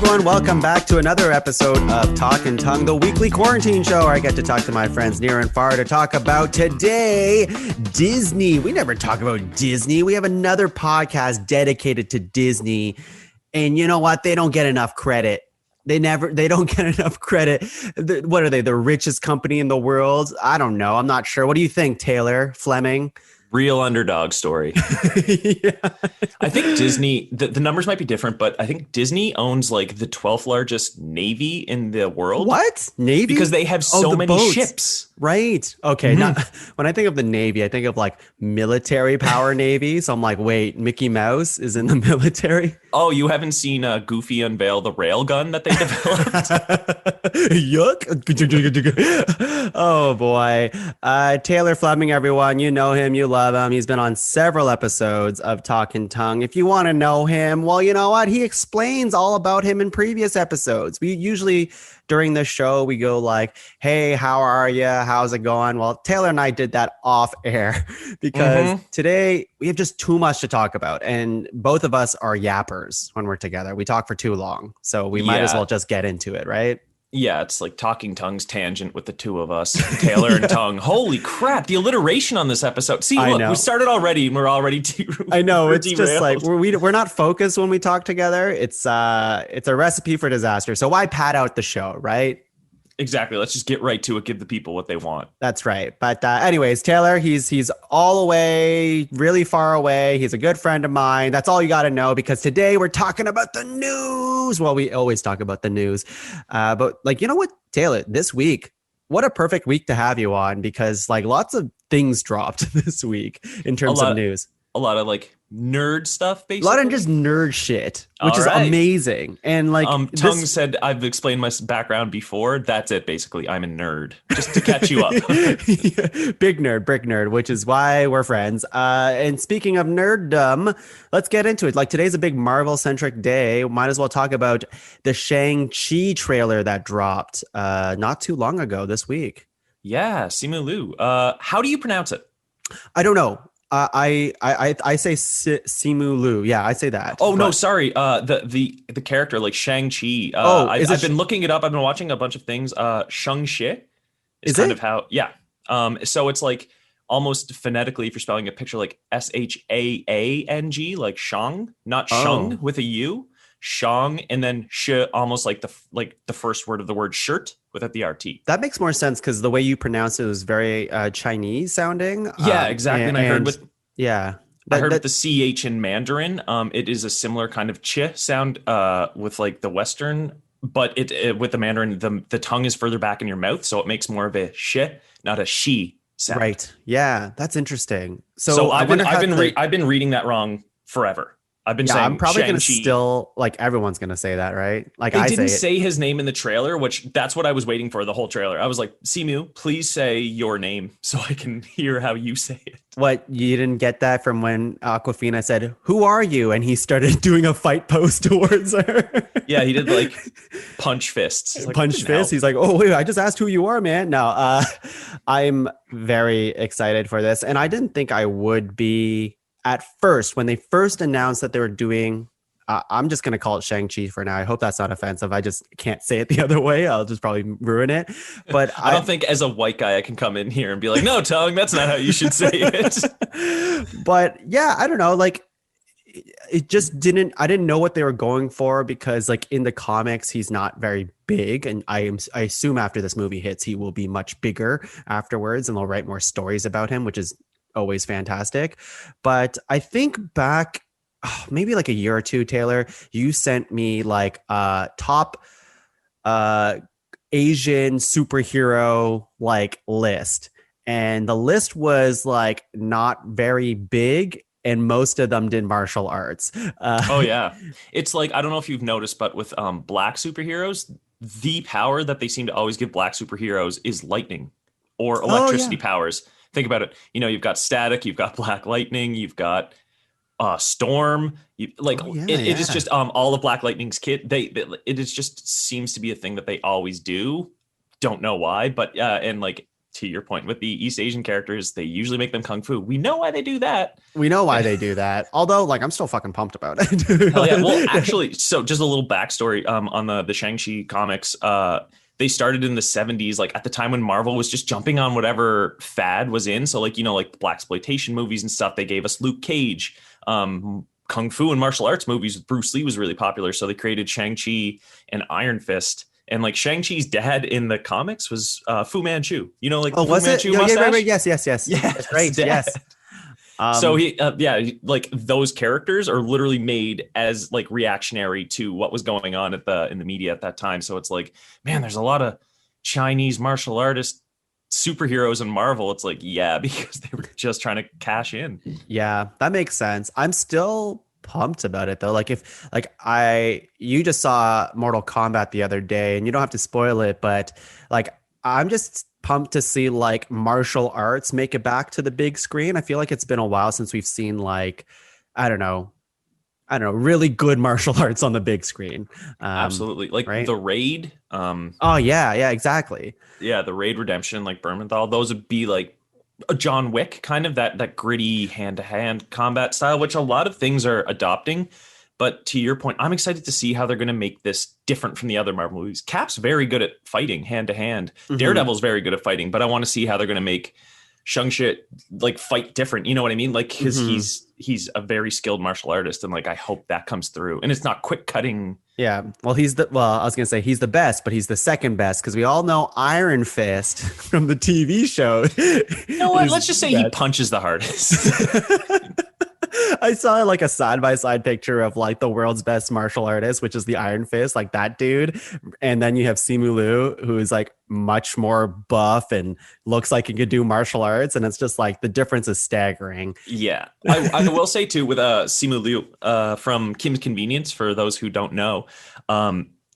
everyone. Welcome back to another episode of Talkin' Tongue, the weekly quarantine show where I get to talk to my friends near and far to talk about today, Disney. We never talk about Disney. We have another podcast dedicated to Disney. And you know what? They don't get enough credit. They don't get enough credit. What are they? The richest company in the world? I don't know. I'm not sure. What do you think, Taylor, Fleming? Real underdog story. Yeah. I think Disney, the numbers might be different, but I think Disney owns like the 12th largest navy in the world. What? Navy? Because they have so many boats. Ships. Right. Okay. Not, when I think of the Navy, I think of like military power Navy. So I'm like, wait, Mickey Mouse is in the military? Oh, you haven't seen Goofy unveil the railgun that they developed? Yuck. Oh, boy. Taylor Fleming, everyone. You know him. You love him. He's been on several episodes of Talkin' Tongue. If you want to know him, well, you know what? He explains all about him in previous episodes. We usually, during the show, we go like, hey, how are you? How's it going? Well, Taylor and I did that off air because today we have just too much to talk about. And both of us are yappers when we're together. We talk for too long. So we might as well just get into it, right? Yeah, it's like Talking Tongue's tangent with the two of us, Taylor and Tongue. Holy crap, the alliteration on this episode. See, look, we started already and we're already I know, it's just like we're not focused when we talk together. It's a recipe for disaster. So why pad out the show, right? Exactly. Let's just get right to it. Give the people what they want. That's right. But anyways, Taylor, he's all the way, really far away. He's a good friend of mine. That's all you got to know because today we're talking about the news. Well, we always talk about the news. But like, you know what, Taylor, this week, what a perfect week to have you on because like lots of things dropped this week in terms of news. A lot of like nerd stuff, basically. A lot of just nerd shit, which is amazing. And like Tongue said, I've explained my background before. That's it, basically. I'm a nerd. Just to catch you up. Big nerd, which is why we're friends. And speaking of nerddom, let's get into it. Like today's a big Marvel-centric day. Might as well talk about the Shang-Chi trailer that dropped not too long ago this week. Yeah, Simu Liu. How do you pronounce it? I don't know. I say Simu Liu. Yeah, I say that. Oh, no, sorry. The character, like Shang-Chi. I've been looking it up. I've been watching a bunch of things. Shang-Chi is kind of how, yeah. So it's like almost phonetically, if you're spelling a picture like Shaang, like Shang, not Shung with a U. Shang, and then sh, almost like the first word of the word shirt without the RT. That makes more sense because the way you pronounce it was very Chinese sounding. Yeah, exactly. And I heard with with the CH in Mandarin, it is a similar kind of ch sound with like the Western, but it with the Mandarin, the tongue is further back in your mouth, so it makes more of a sh, not a she sound. Right. Yeah, that's interesting. So I've been reading that wrong forever. I've been saying I'm probably going to still like everyone's going to say that, right? Like they didn't say his name in the trailer, which that's what I was waiting for the whole trailer. I was like, Simu, please say your name so I can hear how you say it. What, you didn't get that from when Aquafina said, "Who are you?" and he started doing a fight pose towards her? Yeah, he did like punch fists. Like, punch fists. He's like, "Oh wait, I just asked who you are, man." No, I'm very excited for this, and I didn't think I would be. At first, when they first announced that they were doing, I'm just going to call it Shang-Chi for now. I hope that's not offensive. I just can't say it the other way. I'll just probably ruin it. But I don't think as a white guy, I can come in here and be like, no, Tongue, that's not how you should say it. But yeah, I don't know. Like it just I didn't know what they were going for because like in the comics, he's not very big. And I assume after this movie hits, he will be much bigger afterwards and they'll write more stories about him, which is always fantastic. But I think back maybe like a year or two, Taylor, you sent me like top Asian superhero like list, and the list was like not very big and most of them did martial arts. Oh yeah, it's like, I don't know if you've noticed, but with black superheroes, the power that they seem to always give black superheroes is lightning or electricity powers. Think about it. You know, you've got Static, you've got Black Lightning, you've got Storm. It is just all of Black Lightning's kit. It is just seems to be a thing that they always do. Don't know why, but and like to your point with the East Asian characters, they usually make them kung fu. We know why they do that. We know why they do that. Although, like, I'm still fucking pumped about it. Hell yeah. Well, actually, so just a little backstory on the Shang-Chi comics. They started in the 70s, like at the time when Marvel was just jumping on whatever fad was in. So like, like blaxploitation movies and stuff. They gave us Luke Cage, kung fu and martial arts movies with Bruce Lee was really popular. So they created Shang-Chi and Iron Fist. And like Shang-Chi's dad in the comics was Fu Manchu. Like Fu Manchu mustache? Yeah, right. Yes. Yeah, that's right. Yes. So like those characters are literally made as like reactionary to what was going on in the media at that time. So it's like, man, there's a lot of Chinese martial artist superheroes in Marvel. It's like, yeah, because they were just trying to cash in. Yeah, that makes sense. I'm still pumped about it though. Like you just saw Mortal Kombat the other day, and you don't have to spoil it, but like I'm just pumped to see like martial arts make it back to the big screen. I feel like it's been a while since we've seen like I don't know, really good martial arts on the big screen. Absolutely. Like right? The Raid. Oh yeah, exactly. Yeah, the Raid Redemption, like Bernthal, those would be like a John Wick, kind of that gritty hand-to-hand combat style, which a lot of things are adopting. But to your point, I'm excited to see how they're going to make this different from the other Marvel movies. Cap's very good at fighting hand-to-hand. Mm-hmm. Daredevil's very good at fighting, but I want to see how they're going to make Shang-Chi like fight different. You know what I mean? Like because he's a very skilled martial artist, and like I hope that comes through. And it's not quick cutting. Yeah. Well, I was gonna say he's the best, but he's the second best because we all know Iron Fist from the TV show. You know what? Let's just say he punches the hardest. I saw like a side-by-side picture of like the world's best martial artist, which is the Iron Fist, like that dude. And then you have Simu Liu, who is like much more buff and looks like he could do martial arts. And it's just like the difference is staggering. Yeah. I will say too, with Simu Liu from Kim's Convenience, for those who don't know,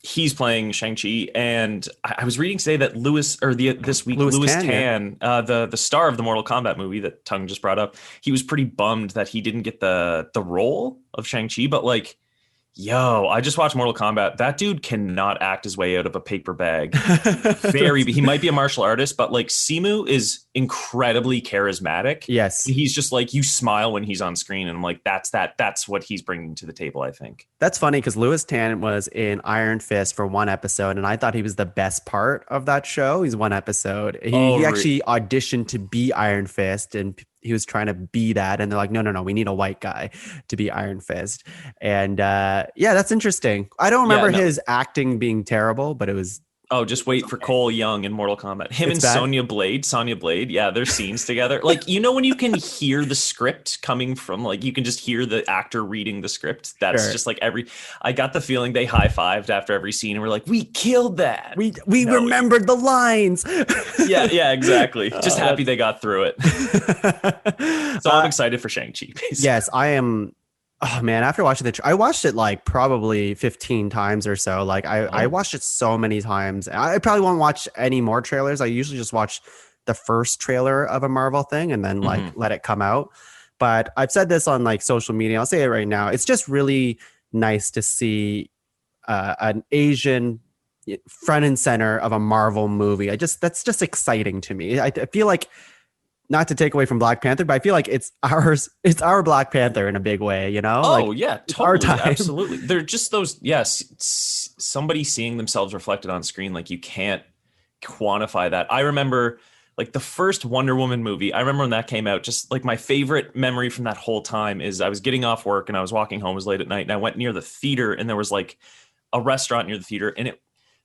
he's playing Shang-Chi, and I was reading today that Lewis Tan, the star of the Mortal Kombat movie that Tuong just brought up, he was pretty bummed that he didn't get the role of Shang-Chi, but like, I just watched Mortal Kombat. That dude cannot act his way out of a paper bag. He might be a martial artist, but like Simu is incredibly charismatic. Yes. He's just like, you smile when he's on screen. And I'm like, that's what he's bringing to the table, I think. That's funny because Lewis Tan was in Iron Fist for one episode, and I thought he was the best part of that show. He's one episode. He actually auditioned to be Iron Fist, and he was trying to be that, and they're like, no, we need a white guy to be Iron Fist. And that's interesting. I don't remember his acting being terrible, but it was just wait for Cole Young in Mortal Kombat. Him and Sonya Blade, yeah, their scenes together, like, when you can hear the script coming from, like, you can just hear the actor reading the script. That's just like I got the feeling they high-fived after every scene and we're like, we killed that, we remembered the lines. yeah, exactly. Just happy they got through it. So I'm excited for Shang-Chi, basically. Yes, I am. Oh man, after watching I watched it like probably 15 times or so. Like I watched it so many times. I probably won't watch any more trailers. I usually just watch the first trailer of a Marvel thing and then like let it come out. But I've said this on like social media. I'll say it right now. It's just really nice to see an Asian front and center of a Marvel movie. That's just exciting to me. I feel like, not to take away from Black Panther, but I feel like it's our Black Panther in a big way, Oh, like, yeah, totally. Absolutely. They're just those, somebody seeing themselves reflected on screen. Like, you can't quantify that. I remember like the first Wonder Woman movie. I remember when that came out, just like my favorite memory from that whole time is I was getting off work and I was walking home. It was late at night and I went near the theater and there was like a restaurant near the theater and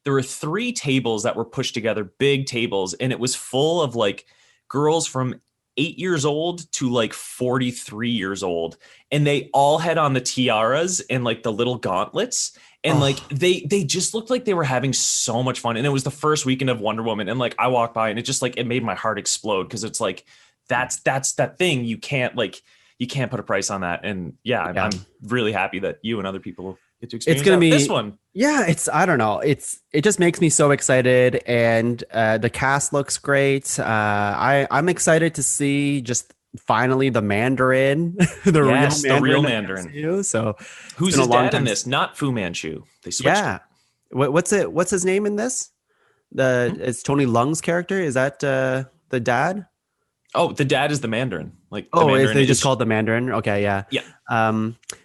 there were 3 tables that were pushed together, big tables. And it was full of like girls from 8 years old to like 43 years old. And they all had on the tiaras and like the little gauntlets. And like, they just looked like they were having so much fun. And it was the first weekend of Wonder Woman. And like, I walked by and it just like, it made my heart explode. Cause it's like, that's that thing. You can't put a price on that. And I'm really happy that you and other people get to experience it's gonna be this one. Yeah, I don't know. It just makes me so excited, and the cast looks great. I'm excited to see just finally the Mandarin, the real Mandarin. So who's his dad in this? Not Fu Manchu. They switched. Yeah. What's his name in this? It's Tony Leung's character. Is that the dad? Oh, the dad is the Mandarin. Like the Oh, is Mandarin they just called the Mandarin? Okay, yeah. yeah.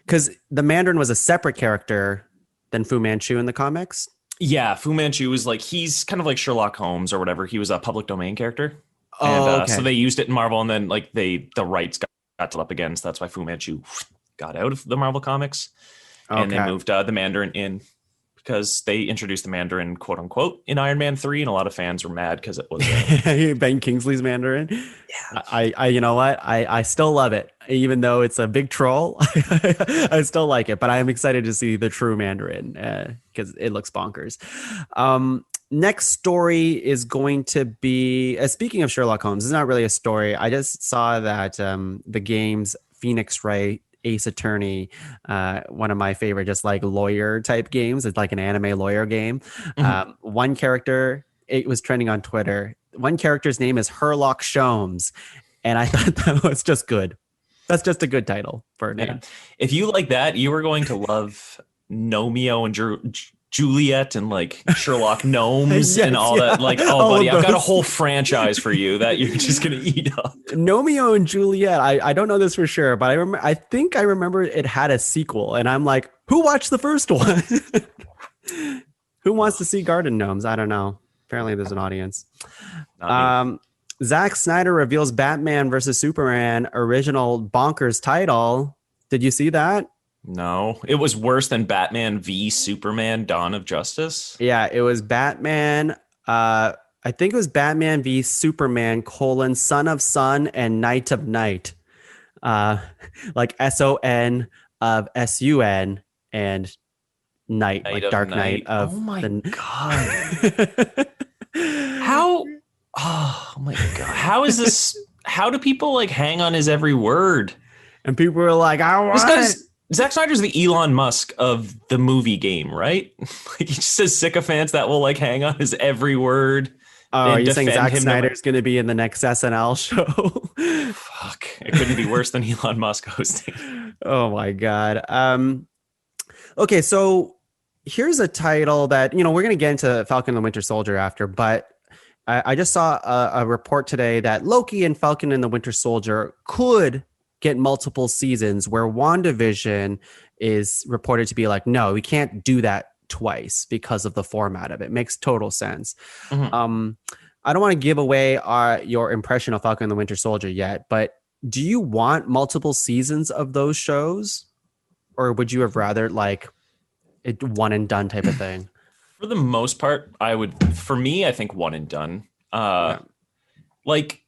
Because the Mandarin was a separate character than Fu Manchu in the comics. Yeah, Fu Manchu is like he's kind of like Sherlock Holmes or whatever. He was a public domain character, and Oh, so okay. they used it in Marvel, and then like the rights got up again. So that's why Fu Manchu got out of the Marvel comics, and they Okay. moved the Mandarin in because they introduced the Mandarin, quote unquote, in Iron Man 3, and a lot of fans were mad because it was Ben Kingsley's Mandarin. yeah. You know what? I still love it, even though it's a big troll. I still like it, but I am excited to see the true Mandarin because it looks bonkers. Next story is going to be, speaking of Sherlock Holmes, it's not really a story. I just saw that the game's Phoenix Wright Ace Attorney, one of my favorite, just like lawyer type games. It's like an anime lawyer game. Mhm. One character, it was trending on Twitter. One character's name is Herlock Sholmes, and I thought that was just good. That's just a good title for a name. Yeah. If you like that, you are going to love Nomeo and Juliet and like Sherlock Gnomes Yes, and all yeah. that. Like, oh, All buddy, of I've got a those. whole franchise for you that you're just gonna eat up. Romeo and Juliet. I don't know this for sure, but I think I remember it had a sequel, and I'm like, who watched the first one? Who wants to see Garden Gnomes? I don't know. Apparently, there's an audience. Not me. Zack Snyder reveals Batman versus Superman original bonkers title. Did you see that? No, it was worse than Batman v Superman: Dawn of Justice. Yeah, it was Batman. I think it was Batman v Superman: Son of Sun and Night of Night. Uh, like SON of SUN and Night, Night like of Dark Knight Night. of Oh my god. the. How? Oh my god. How is this? How do people like hang on his every word? And people were like, I This want it. guy's Zack Snyder's the Elon Musk of the movie game, right? Like he just says sycophants that will like hang on his every word Oh, are and you saying defend Zack him. No matter. Snyder's going to be in the next SNL show? Fuck, it couldn't be worse than Elon Musk hosting. Oh my God. Okay, so here's a title that, we're going to get into Falcon and the Winter Soldier after, but I just saw a report today that Loki and Falcon and the Winter Soldier could get multiple seasons, where WandaVision is reported to be like, no, we can't do that twice because of the format of it. Makes total sense. Mhm. I don't want to give away your impression of Falcon and the Winter Soldier yet, but do you want multiple seasons of those shows, or would you have rather like it one and done type of thing? For the most part, I would. For me, I think one and done. Yeah. Like,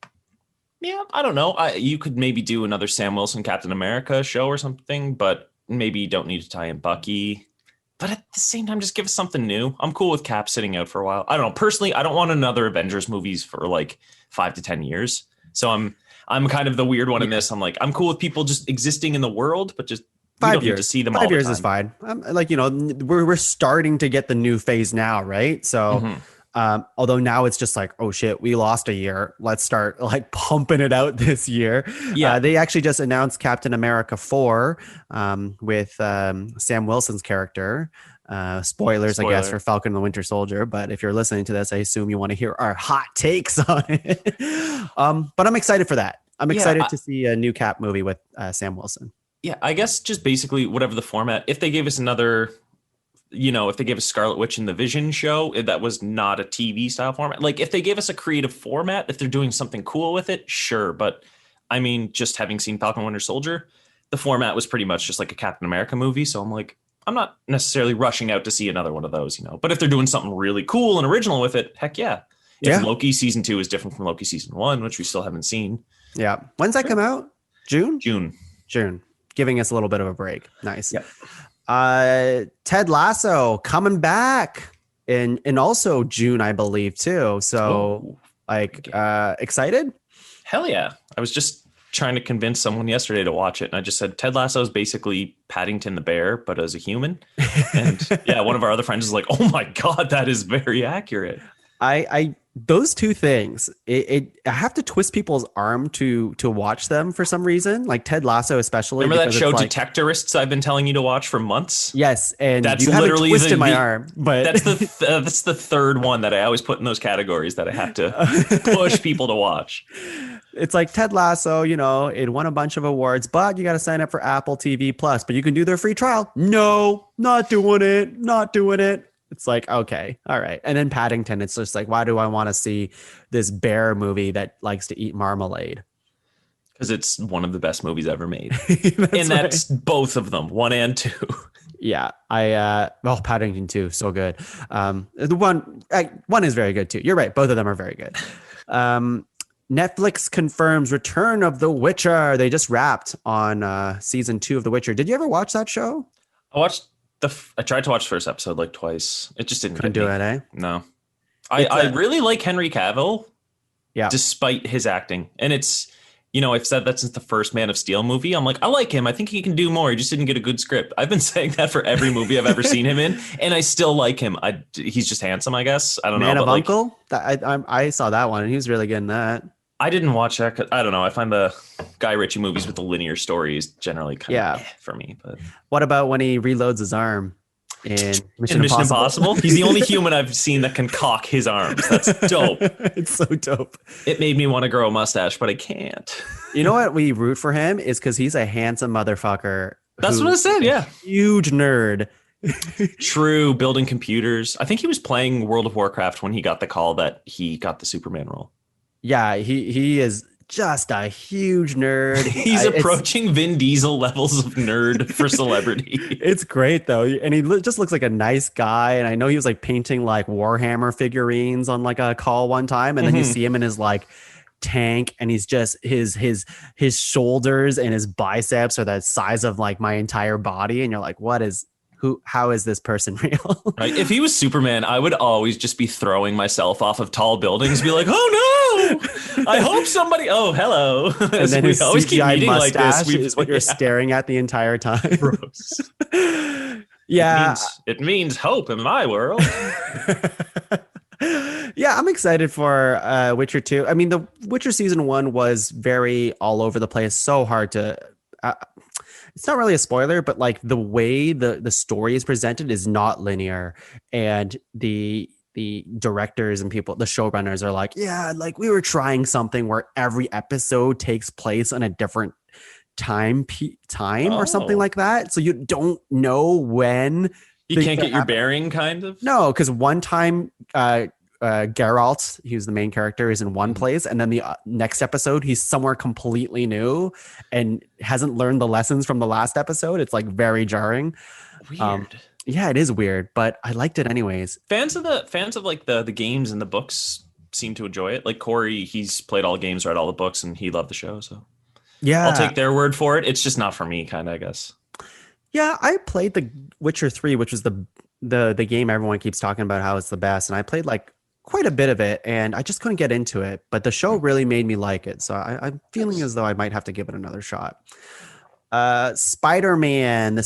yeah, I don't know. You could maybe do another Sam Wilson Captain America show or something, but maybe you don't need to tie in Bucky. But at the same time, just give us something new. I'm cool with Cap sitting out for a while. I don't know. Personally, I don't want another Avengers movies for like 5 to 10 years. So I'm kind of the weird one in this. I'm like, I'm cool with people just existing in the world, but just we 5 don't need to years. see them all 5 the years time. is fine. Like, we're starting to get the new phase now, right? So, Mhm. although now it's just like, oh shit, we lost a year. Let's start like pumping it out this year. Yeah. They actually just announced Captain America 4 with Sam Wilson's character. Spoilers, I guess, Spoiler. for Falcon and the Winter Soldier. But if you're listening to this, I assume you want to hear our hot takes on it. But I'm excited for that. I'm Yeah, excited to see a new Cap movie with Sam Wilson. Yeah, I guess just basically whatever the format. If they gave us another, if they gave us Scarlet Witch in the Vision show, that was not a TV style format. Like if they gave us a creative format, if they're doing something cool with it, sure. But I mean, just having seen Falcon Winter Soldier, the format was pretty much just like a Captain America movie. So I'm like, I'm not necessarily rushing out to see another one of those, But if they're doing something really cool and original with it, heck yeah. If Yeah. Loki season 2 is different from Loki season 1, which we still haven't seen. Yeah. When's that come out? June? June. June. Giving us a little bit of a break. Nice. Yep. Ted Lasso coming back in also June, I believe, too. So excited? Hell yeah. I was just trying to convince someone yesterday to watch it. And I just said, Ted Lasso is basically Paddington the bear, but as a human. And yeah, one of our other friends is like, oh my God, that is very accurate. I those two things, I have to twist people's arm to watch them for some reason, like Ted Lasso especially, Remember that because show it's like, Detectorists I've been telling you to watch for months? yes, and That's you haven't literally twisted my arm, but that's the third one that I always put in those categories that I have to push people to watch. it's like Ted Lasso, it won a bunch of awards, but you got to sign up for Apple TV Plus, but you can do their free trial. No, not doing it, not doing it. It's like, okay, all right. And then Paddington, it's just like, why do I want to see this bear movie that likes to eat marmalade? Because it's one of the best movies ever made. That's And right. that's both of them, one and two. Yeah, Paddington 2, so good. The one is very good too. You're right, both of them are very good. Um, Netflix confirms return of The Witcher. They just wrapped on season 2 of The Witcher. Did you ever watch that show? I tried to watch the first episode like twice. It just didn't Couldn't get do me. it, eh? No. I really like Henry Cavill, Yeah. despite his acting. And it's, I've said that since the first Man of Steel movie. I'm like, I like him. I think he can do more. He just didn't get a good script. I've been saying that for every movie I've ever seen him in, and I still like him. He's just handsome, I guess. I don't know. Man of But like, Uncle? I saw that one, and he was really good in that. I didn't watch that. I don't know. I find the Guy Ritchie movies with the linear stories generally kind of for me. But what about when he reloads his arm in Mission Mission Impossible? Impossible? He's the only human I've seen that can cock his arms. That's dope. It's so dope. It made me want to grow a mustache, but I can't. You know what we root for him is because he's a handsome motherfucker. That's what I said. Yeah. Huge nerd. True. Building computers. I think he was playing World of Warcraft when he got the call that he got the Superman role. Yeah, he is just a huge nerd. He's approaching Vin Diesel levels of nerd for celebrity. It's great though, and he just looks like a nice guy. And I know he was like painting like Warhammer figurines on like a call one time, and then you see him in his like tank, and he's just his shoulders and his biceps are the size of like my entire body, and you're like, how is this person real? Right? If he was Superman, I would always just be throwing myself off of tall buildings, be like, "Oh no! I hope somebody." Oh, hello! And then his always keep CGI meeting like mustache this. is what you're staring at the entire time. Gross. Yeah, it means hope in my world. Yeah, I'm excited for Witcher 2. I mean, the Witcher season 1 was very all over the place, so hard to it's not really a spoiler, but like the way the story is presented is not linear, and the directors and people, the showrunners are like, yeah, like we were trying something where every episode takes place in a different time or something like that, so you don't know when you can't get your bearing, kind of. No, because one time Geralt, who's the main character, is in one place, and then the next episode he's somewhere completely new and hasn't learned the lessons from the last episode. It's like very jarring. Weird. Yeah, it is weird, but I liked it anyways. Fans of like the games and the books seem to enjoy it. Like Corey, he's played all games, read all the books, and he loved the show. So yeah, I'll take their word for it. It's just not for me, kind of, I guess. Yeah, I played the Witcher 3, which was the game everyone keeps talking about how it's the best, and I played like quite a bit of it, and I just couldn't get into it. But the show really made me like it, so I'm feeling as though I might have to give it another shot. Spider-Man, the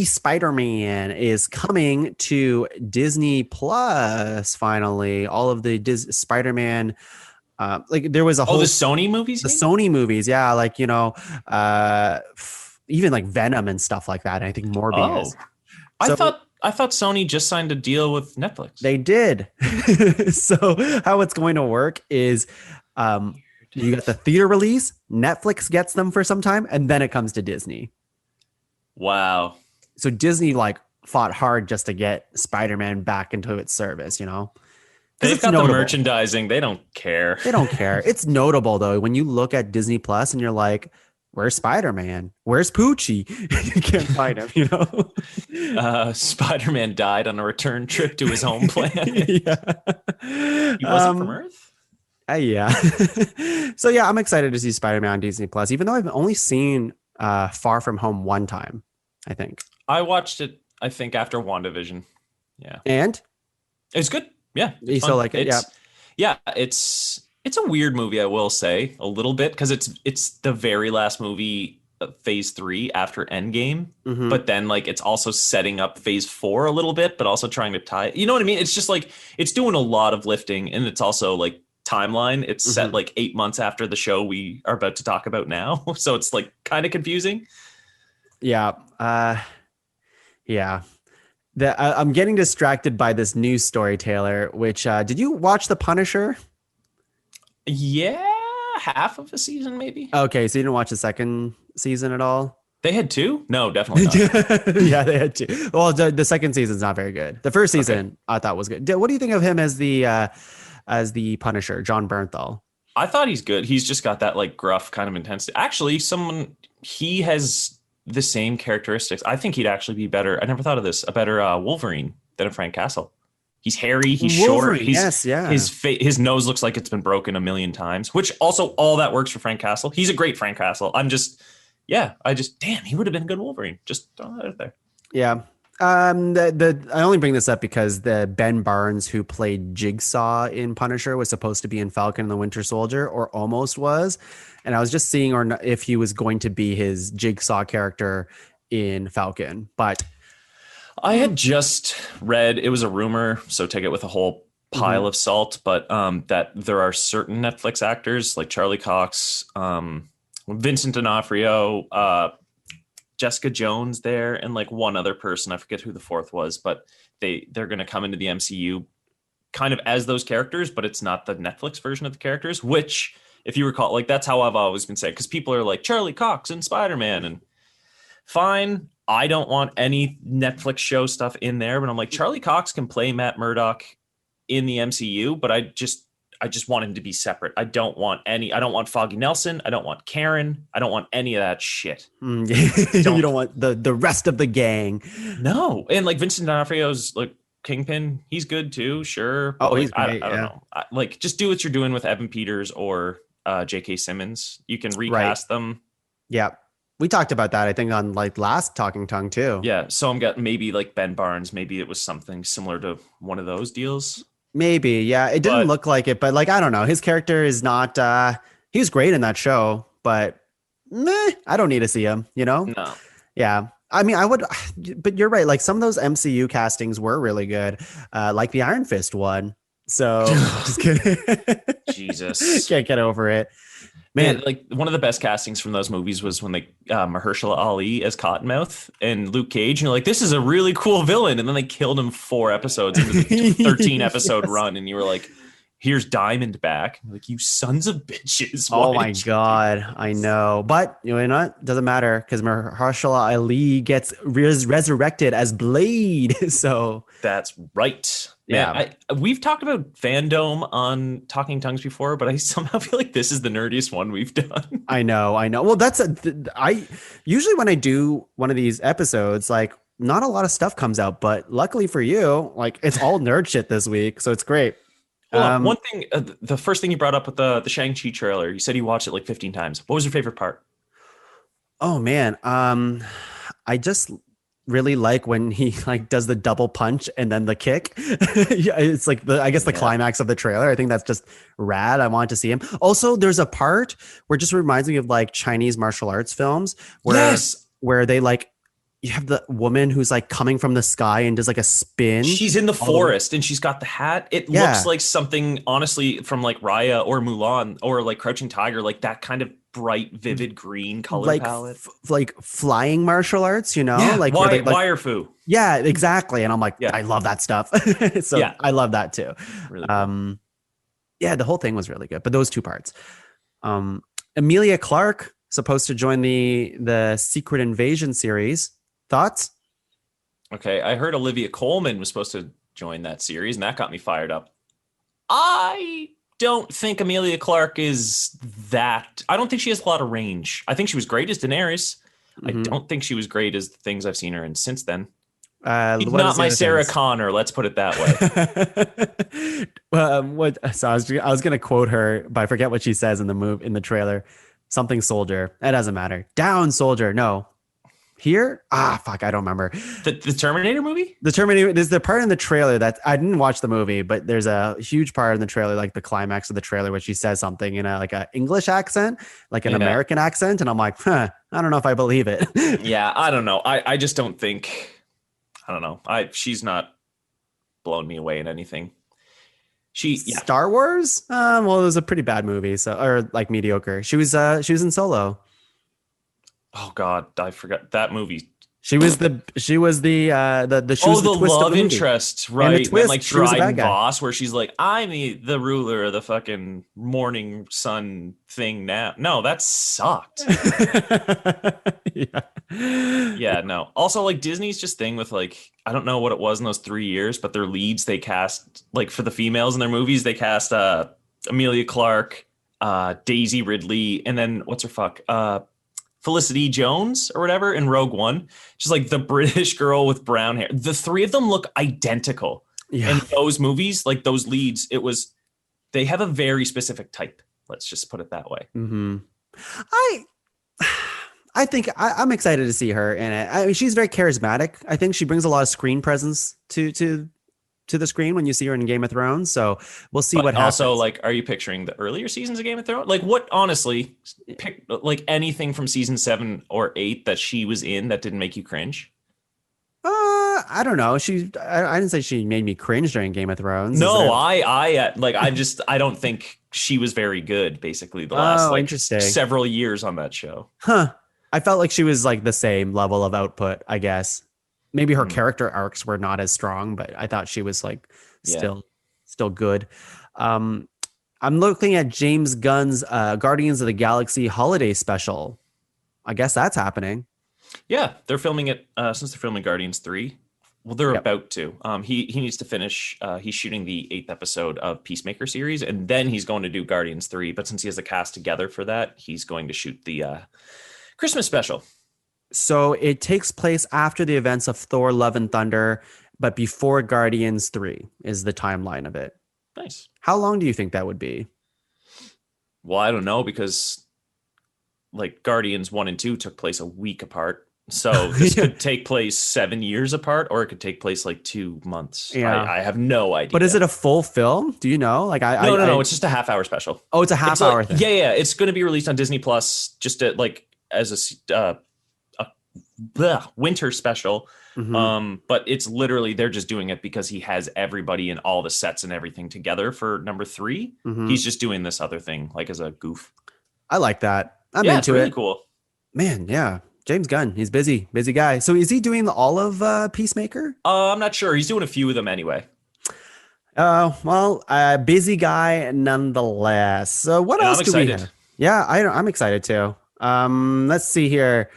Spider-Man is coming to Disney Plus finally. All of the Spider-Man, like there was a whole the Sony movies. Sony movies, yeah, like even like Venom and stuff like that. And I think Morbius. Oh. I thought Sony just signed a deal with Netflix. They did. So how it's going to work is you got the theater release, Netflix gets them for some time, and then it comes to Disney. Wow. So Disney like fought hard just to get Spider-Man back into its service, you know? They've got the merchandising. They don't care. They don't care. It's notable though when you look at Disney Plus and you're like, where's Spider-Man? Where's Poochie? You can't find him, you know? Spider-Man died on a return trip to his home planet. Yeah. He wasn't from Earth? Yeah. So yeah, I'm excited to see Spider-Man on Disney Plus, even though I've only seen Far From Home one time, I think. I watched it, I think, after WandaVision. Yeah. And? It's good. Yeah. You still like it? Yeah. It's a weird movie, I will say, a little bit, because it's the very last movie phase 3 after Endgame, Mm-hmm. but then like it's also setting up phase 4 a little bit, but also trying to tie, you know what I mean? It's just like it's doing a lot of lifting, and it's also like timeline. It's set Mm-hmm. like 8 months after the show we are about to talk about now. So it's like kind of confusing. Yeah. Yeah. I'm getting distracted by this news story, Taylor, which did you watch The Punisher? Yeah, half of a season maybe. Okay, so you didn't watch the second season at all? They had two? No, definitely not. Yeah, they had to. Well, the second season's not very good. The first Okay. season I thought was good. What do you think of him as the Punisher, John Bernthal? I thought he's good. He's just got that like gruff kind of intensity. Actually, he has the same characteristics. I think he'd actually be better. I never thought of this. A better Wolverine than a Frank Castle. He's hairy. He's short. Wolverine, yes, yeah. His nose looks like it's been broken a million times. Which also all that works for Frank Castle. He's a great Frank Castle. Damn, he would have been a good Wolverine. Just throwing that out there. Yeah. I only bring this up because the Ben Barnes who played Jigsaw in Punisher was supposed to be in Falcon and the Winter Soldier, or almost was, and I was just seeing if he was going to be his Jigsaw character in Falcon, but I had just read, it was a rumor, so take it with a whole pile of salt, but that there are certain Netflix actors like Charlie Cox, Vincent D'Onofrio, Jessica Jones there, and like one other person. I forget who the fourth was, but they're going to come into the MCU kind of as those characters, but it's not the Netflix version of the characters, which if you recall, like that's how I've always been saying, because people are like Charlie Cox and Spider-Man, and fine. I don't want any Netflix show stuff in there, but I'm like, Charlie Cox can play Matt Murdock in the MCU, but I just want him to be separate. I don't want Foggy Nelson. I don't want Karen. I don't want any of that shit. you don't want the rest of the gang. No. And like Vincent D'Onofrio's like Kingpin, he's good too, sure. But Oh, like, he's great. I don't know. Like just do what you're doing with Evan Peters or J.K. Simmons. You can recast them. Yeah. We talked about that, I think, on like last Talking Tongue too. Yeah. So I'm got maybe like Ben Barnes. Maybe it was something similar to one of those deals. Maybe. Yeah. It didn't look like it, but like, I don't know. His character is not, he was great in that show, but I don't need to see him, you know? No. Yeah. I mean, I would, but you're right. Like some of those MCU castings were really good, like the Iron Fist one. So just kidding. Jesus. Can't get over it. Man, like one of the best castings from those movies was when they Mahershala Ali as Cottonmouth and Luke Cage. And you're like, this is a really cool villain. And then they killed him 4 episodes into the 13 episode run. And you were like, here's Diamondback. Like, you sons of bitches. Oh my God. I know. But you know what? Doesn't matter because Mahershala Ali gets resurrected as Blade. So that's right. Man, yeah. We've talked about fandom on Talking Tongues before, but I somehow feel like this is the nerdiest one we've done. I know. Well, I usually when I do one of these episodes, like not a lot of stuff comes out, but luckily for you, like it's all nerd shit this week. So it's great. One thing, the first thing you brought up with the Shang-Chi trailer, you said you watched it like 15 times. What was your favorite part? Oh man. I just really like when he like does the double punch and then the kick. Yeah, it's like the climax of the trailer. I think that's just rad. I want to see him. Also, there's a part where it just reminds me of like Chinese martial arts films where they like you have the woman who's like coming from the sky and does like a spin. She's in the forest and she's got the hat. It looks like something honestly from like Raya or Mulan or like Crouching Tiger, like that kind of bright, vivid green color palette. Like flying martial arts, you know? Yeah, like wire fu. Yeah, exactly. And I'm like, I love that stuff. So yeah. I love that too. Really cool. Yeah, the whole thing was really good. But those 2 parts. Emilia Clarke supposed to join the Secret Invasion series. Thoughts? Okay, I heard Olivia Colman was supposed to join that series, and that got me fired up. I don't think Emilia Clarke is that. I don't think she has a lot of range. I think she was great as Daenerys. Mm-hmm. I don't think she was great as the things I've seen her in since then. Not my Sarah Connor. Let's put it that way. So I was gonna quote her, but I forget what she says in the trailer. Something soldier. That doesn't matter. Down soldier. No. Here? Fuck, I don't remember. The Terminator movie? The Terminator, there's the part in the trailer that I didn't watch the movie, but there's a huge part in the trailer, like the climax of the trailer, where she says something in a English accent, like an American accent. And I'm like, I don't know if I believe it. Yeah, I don't know. I just don't think, I don't know. She's not blown me away in anything. Star Wars? Well, it was a pretty bad movie, or like mediocre. She was in Solo. Oh God, I forgot that movie. She was the love interest, right? And twist, like Dryden Voss, where she's like, I'm the ruler of the fucking morning sun thing now. No, that sucked. Yeah, no. Also, like Disney's just thing with like, I don't know what it was in those 3 years, but their leads they cast, like for the females in their movies, they cast Emilia Clarke, Daisy Ridley, and then what's her fuck? Felicity Jones or whatever in Rogue One. She's like the British girl with brown hair. The three of them look identical in those movies. Like those leads, they have a very specific type. Let's just put it that way. Mm-hmm. I think I'm excited to see her in it. I mean, she's very charismatic. I think she brings a lot of screen presence to the screen when you see her in Game of Thrones. So we'll see what happens. Also, like, are you picturing the earlier seasons of Game of Thrones? Like, what, honestly, pick like anything from season 7 or 8 that she was in that didn't make you cringe? I don't know. I didn't say she made me cringe during Game of Thrones. No, I don't think she was very good, basically, the last several years on that show. Huh. I felt like she was like the same level of output, I guess. Maybe her character arcs were not as strong, but I thought she was like still good. I'm looking at James Gunn's Guardians of the Galaxy holiday special. I guess that's happening. Yeah, they're filming it since they're filming Guardians 3. Well, they're about to. He needs to finish. He's shooting the 8th episode of Peacemaker series, and then he's going to do Guardians 3. But since he has the cast together for that, he's going to shoot the Christmas special. So it takes place after the events of Thor: Love and Thunder, but before Guardians 3 is the timeline of it. Nice. How long do you think that would be? Well, I don't know, because like Guardians 1 and 2 took place a week apart. So this could take place 7 years apart, or it could take place like 2 months. Yeah. I have no idea. But is it a full film? Do you know? Like No. It's just a half-hour special. Oh, it's a half-hour thing. Yeah. It's going to be released on Disney Plus just as a winter special. Mm-hmm. But it's literally, they're just doing it because he has everybody and all the sets and everything together for number 3. Mm-hmm. He's just doing this other thing like as a goof. I like that. I'm into it's really it. Cool. Man, yeah. James Gunn, he's busy guy. So is he doing all of Peacemaker? I'm not sure. He's doing a few of them anyway. Busy guy nonetheless. So what else do we have? Yeah, I'm excited too. Let's see here.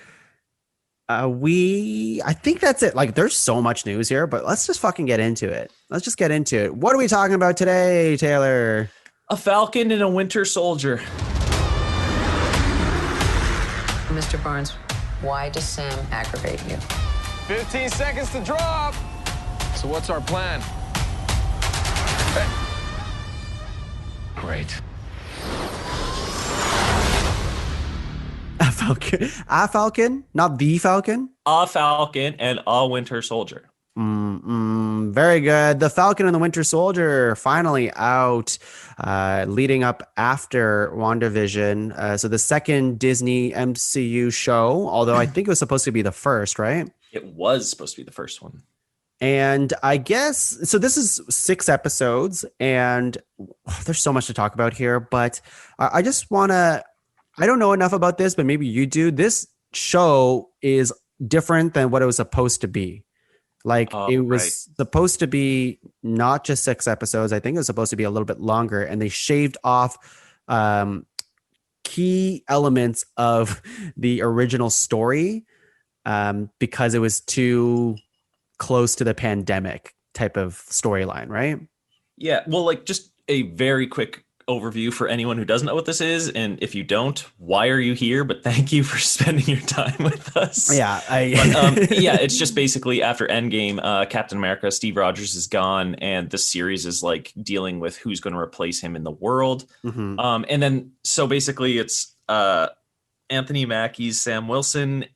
I think that's it. Like, there's so much news here, but let's just fucking get into it. Let's just get into it. What are we talking about today, Taylor? A Falcon and a Winter Soldier. Mr. Barnes, why does Sam aggravate you? 15 seconds to drop. So what's our plan? Hey. Great. A Falcon, not the Falcon. A Falcon and a Winter Soldier. Very good. The Falcon and the Winter Soldier finally out, leading up after WandaVision. So the second Disney MCU show, although I think it was supposed to be the first, right? It was supposed to be the first one. And I guess, so this is 6 episodes, and there's so much to talk about here, but I just want to, I don't know enough about this, but maybe you do. This show is different than what it was supposed to be. Like, it was supposed to be not just 6 episodes. I think it was supposed to be a little bit longer, and they shaved off key elements of the original story because it was too close to the pandemic type of storyline, right? Yeah. Well, like, just a very quick overview for anyone who doesn't know what this is, and if you don't, why are you here? But thank you for spending your time with us. Yeah, it's just basically after Endgame, Captain America, Steve Rogers is gone, and the series is like dealing with who's going to replace him in the world. Mm-hmm. And then so basically it's Anthony Mackie's Sam Wilson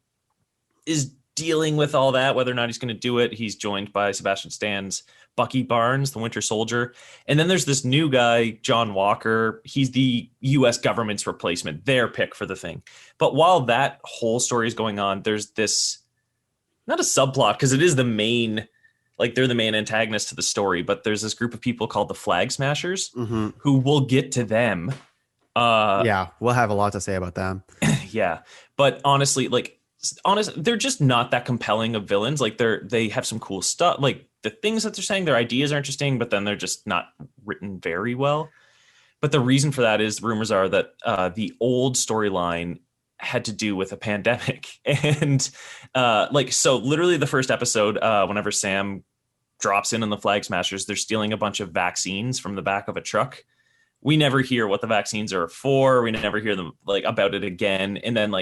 is dealing with all that, whether or not he's going to do it. He's joined by Sebastian Stan's Bucky Barnes, the Winter Soldier. And then there's this new guy, John Walker. He's the US government's replacement, their pick for the thing. But while that whole story is going on, there's this, not a subplot, because it is the main, like they're the main antagonist to the story, but there's this group of people called the Flag Smashers who will get to them. Yeah, we'll have a lot to say about them. Yeah. But honestly, they're just not that compelling of villains. Like they have some cool stuff. Like the things that they're saying, their ideas are interesting, but then they're just not written very well. But the reason for that is rumors are that the old storyline had to do with a pandemic. And so literally the first episode, whenever Sam drops in on the Flag Smashers, they're stealing a bunch of vaccines from the back of a truck. We never hear what the vaccines are for. We never hear them about it again. And then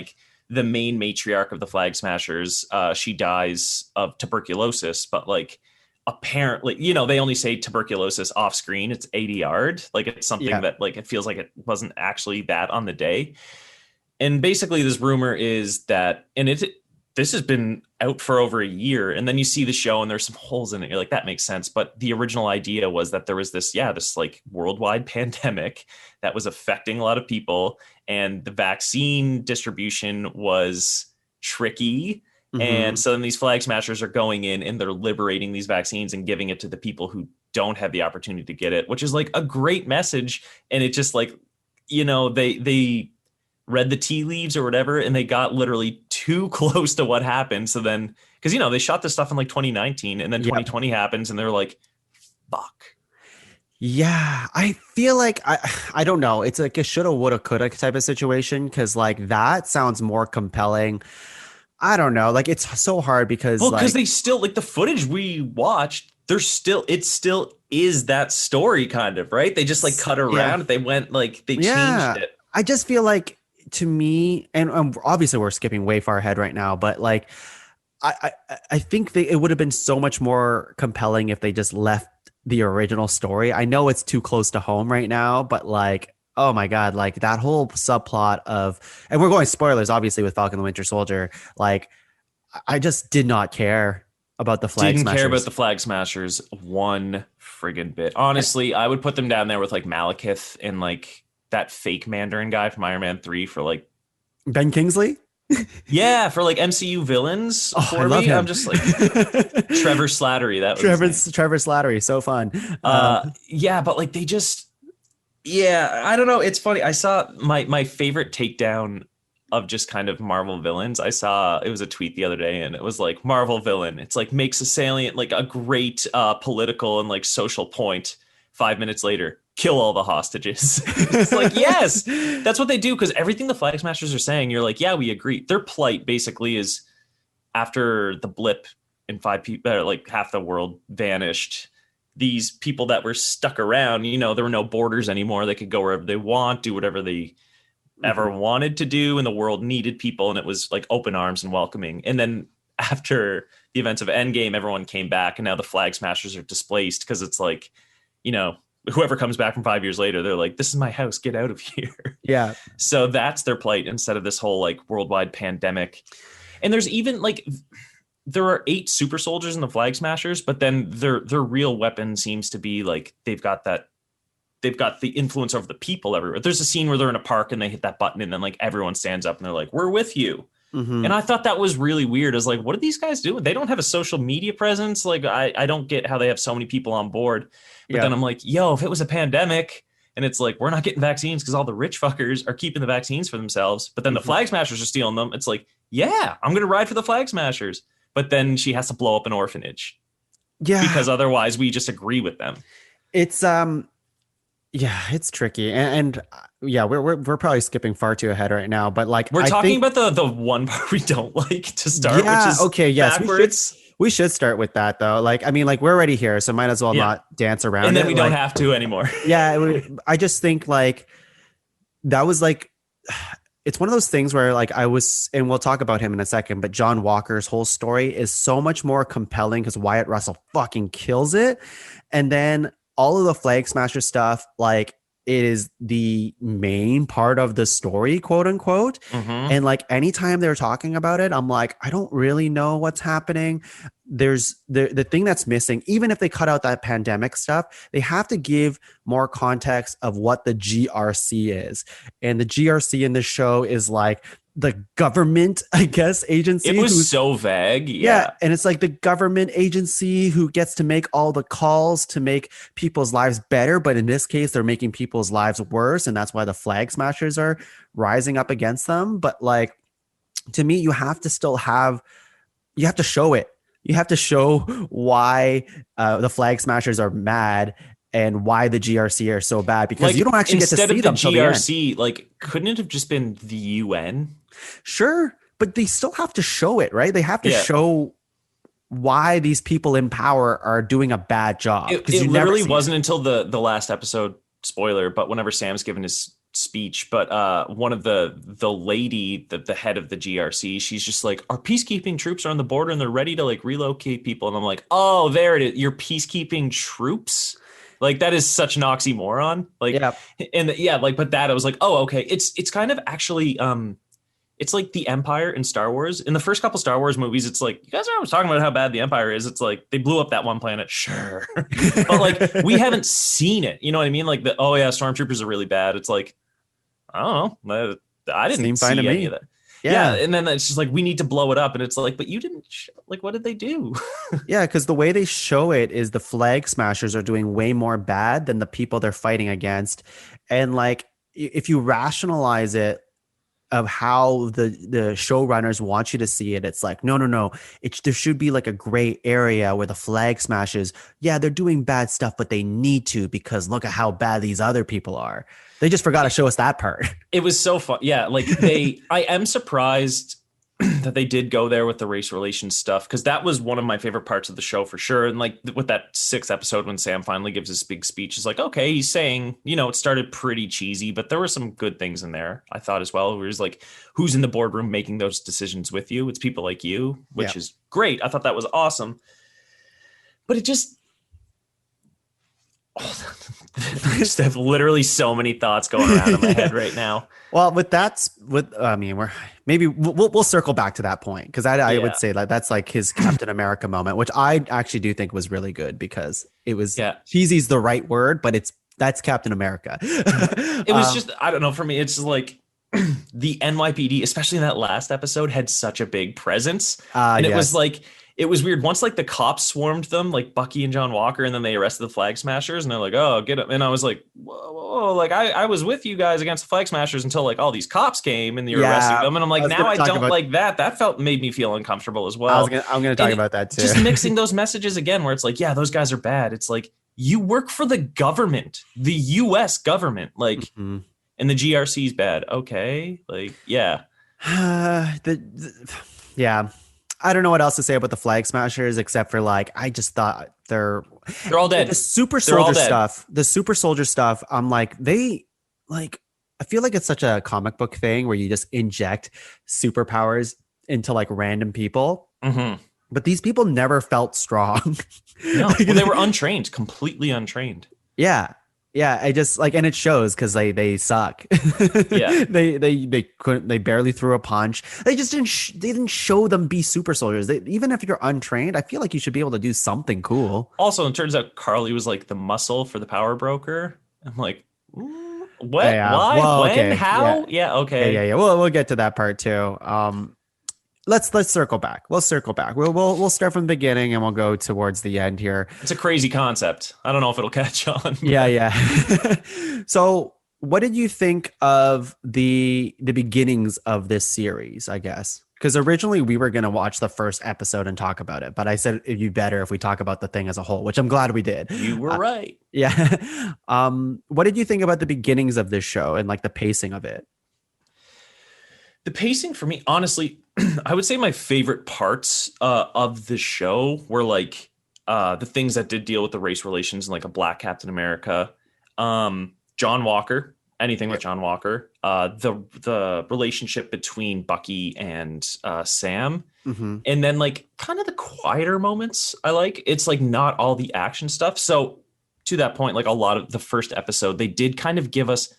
the main matriarch of the Flag Smashers, she dies of tuberculosis, but apparently, they only say tuberculosis off screen. It's ADR'd. It's something that it feels like it wasn't actually that on the day. And basically this rumor is that, and this has been out for over a year, and then you see the show and there's some holes in it. You're like, that makes sense. But the original idea was that there was this worldwide pandemic that was affecting a lot of people, and the vaccine distribution was tricky. And so then these Flag Smashers are going in and they're liberating these vaccines and giving it to the people who don't have the opportunity to get it, which is a great message. And it just they read the tea leaves or whatever, and they got literally too close to what happened. So then, because they shot this stuff in 2019, and then 2020 happens, and they're like, fuck. Yeah, I feel like I don't know. It's like a shoulda, woulda, coulda type of situation, because that sounds more compelling. I don't know. It's so hard because they still the footage we watched. It still is that story kind of, right? They just cut around. They went they changed it. I just feel to me, and obviously we're skipping way far ahead right now, but I think it would have been so much more compelling if they just left the original story. I know it's too close to home right now, but oh my God, that whole subplot of, and we're going spoilers obviously with Falcon the Winter Soldier. I just did not care about the Flag Smashers. Didn't care about the Flag Smashers one friggin' bit. Honestly, I would put them down there with Malekith and that fake Mandarin guy from Iron Man 3 for Ben Kingsley? Yeah, for MCU villains. I love him. I'm just Trevor Slattery. That was Trevor Slattery, so fun. Yeah, but they just, I don't know. It's funny. I saw my favorite takedown of just kind of Marvel villains. I saw, it was a tweet the other day, and it was Marvel villain. It's makes a salient, a great political and social point. 5 minutes later, kill all the hostages. It's yes, that's what they do. Because everything the Flag Smashers are saying, you're yeah, we agree. Their plight basically is, after the blip and 5 people, half the world vanished, these people that were stuck around, there were no borders anymore. They could go wherever they want, do whatever they ever wanted to do, and the world needed people, and it was open arms and welcoming. And then after the events of Endgame, everyone came back, and now the Flag Smashers are displaced because it's whoever comes back from 5 years later, they're this is my house, get out of here. Yeah. So that's their plight, instead of this whole worldwide pandemic. And there's even there are 8 super soldiers in the Flag Smashers, but then their real weapon seems to be they've got the influence over the people everywhere. There's a scene where they're in a park and they hit that button, and then everyone stands up and they're we're with you. And I thought that was really weird. I was what are these guys doing? They don't have a social media presence. I don't get how they have so many people on board. But then I'm yo, if it was a pandemic and it's we're not getting vaccines because all the rich fuckers are keeping the vaccines for themselves, but then the Flag Smashers are stealing them. It's yeah, I'm going to ride for the Flag Smashers. But then she has to blow up an orphanage. Yeah. Because otherwise we just agree with them. It's, yeah, it's tricky. And yeah, we're probably skipping far too ahead right now, but we're talking about the one part we don't like to start, yeah, which is okay, yes, backwards. We should start with that though. We're already here, so might as well not dance around and then it. We don't have to anymore. Yeah, I just think that was it's one of those things where I was, and we'll talk about him in a second, but John Walker's whole story is so much more compelling because Wyatt Russell fucking kills it. And then all of the Flag Smasher stuff, it is the main part of the story, quote unquote. And like anytime they're talking about it, I'm like, I don't really know what's happening. There's the thing that's missing, even if they cut out that pandemic stuff, they have to give more context of what the GRC is. And the GRC in this show is like the government, I guess, agency. It was so vague. Yeah. And it's like the government agency who gets to make all the calls to make people's lives better. But in this case, they're making people's lives worse. And that's why the flag smashers are rising up against them. But like, to me, you have to show it. You have to show why the flag smashers are mad and why the GRC are so bad, because you don't actually get to see them till the end. Instead of the GRC, like, couldn't it have just been the UN? Sure, but they still have to show it, right? They have to show why these people in power are doing a bad job. It literally wasn't until the last episode, spoiler, but whenever Sam's given his speech, but one of the lady, the head of the GRC, she's just like, our peacekeeping troops are on the border and they're ready to like relocate people. And I'm like, oh, there it is. Your peacekeeping troops. Like, that is such an oxymoron. Like, but that I was like, oh, okay. It's kind of actually, it's like the Empire in Star Wars. In the first couple Star Wars movies, it's like, you guys are always talking about how bad the Empire is. It's like, they blew up that one planet. Sure. But like, we haven't seen it. You know what I mean? Like, stormtroopers are really bad. It's like, I don't know. I didn't see any of that. Yeah. And then it's just like, we need to blow it up. And it's like, but you didn't, like, what did they do? Yeah. Because the way they show it is the flag smashers are doing way more bad than the people they're fighting against. And like, if you rationalize it, of how the showrunners want you to see it, it's like, no. There should be like a gray area where the flag smashers, they're doing bad stuff, but they need to, because look at how bad these other people are. They just forgot to show us that part. It was so fun. Yeah, like I am surprised that they did go there with the race relations stuff, because that was one of my favorite parts of the show for sure. And like with that 6th episode, when Sam finally gives his big speech, it's like, okay, he's saying, it started pretty cheesy, but there were some good things in there, I thought, as well. Where he's like, who's in the boardroom making those decisions with you? It's people like you, which is great. I thought that was awesome. But it just, I just have literally so many thoughts going around in my head right now. Well, we'll circle back to that point, because I would say like that's like his Captain America moment, which I actually do think was really good, because it was cheesy's the right word, but that's Captain America. It was just, I don't know, for me, it's just like the NYPD, especially in that last episode, had such a big presence, and it was like, it was weird. Once like the cops swarmed them, like Bucky and John Walker, and then they arrested the flag smashers, and they're like, oh, get them. And I was like, whoa, like I was with you guys against the flag smashers until like all these cops came and you're arresting them. And I'm like, now I don't like that. That made me feel uncomfortable as well. I'm going to talk about that too. Just mixing those messages again, where it's like, yeah, those guys are bad. It's like, you work for the government, the US government, like, and the GRC is bad. Okay. Like, yeah. Yeah. I don't know what else to say about the flag smashers, except for like, I just thought they're all dead. The super soldier stuff. I'm like, I feel like it's such a comic book thing where you just inject superpowers into like random people. But these people never felt strong. No, they were untrained, completely untrained. Yeah. Yeah, I just like, and it shows, because they suck. Yeah, they barely threw a punch. They just didn't show them be super soldiers. Even if you're untrained, I feel like you should be able to do something cool. Also, it turns out Carly was like the muscle for the power broker. I'm like, what? Yeah. Why? Well, when? okay. How? Yeah. Okay. Yeah. We'll get to that part too. Let's circle back. We'll circle back. We'll start from the beginning and we'll go towards the end here. It's a crazy concept. I don't know if it'll catch on. But... Yeah. So, what did you think of the beginnings of this series, I guess? Because originally we were going to watch the first episode and talk about it, but I said it'd be better if we talk about the thing as a whole, which I'm glad we did. You were right. Yeah. What did you think about the beginnings of this show and like the pacing of it? The pacing for me, honestly, I would say my favorite parts of the show were like the things that did deal with the race relations and like a Black Captain America, John Walker, anything with John Walker, the relationship between Bucky and Sam, and then like kind of the quieter moments. I like, it's like not all the action stuff. So to that point, like a lot of the first episode, they did kind of give us,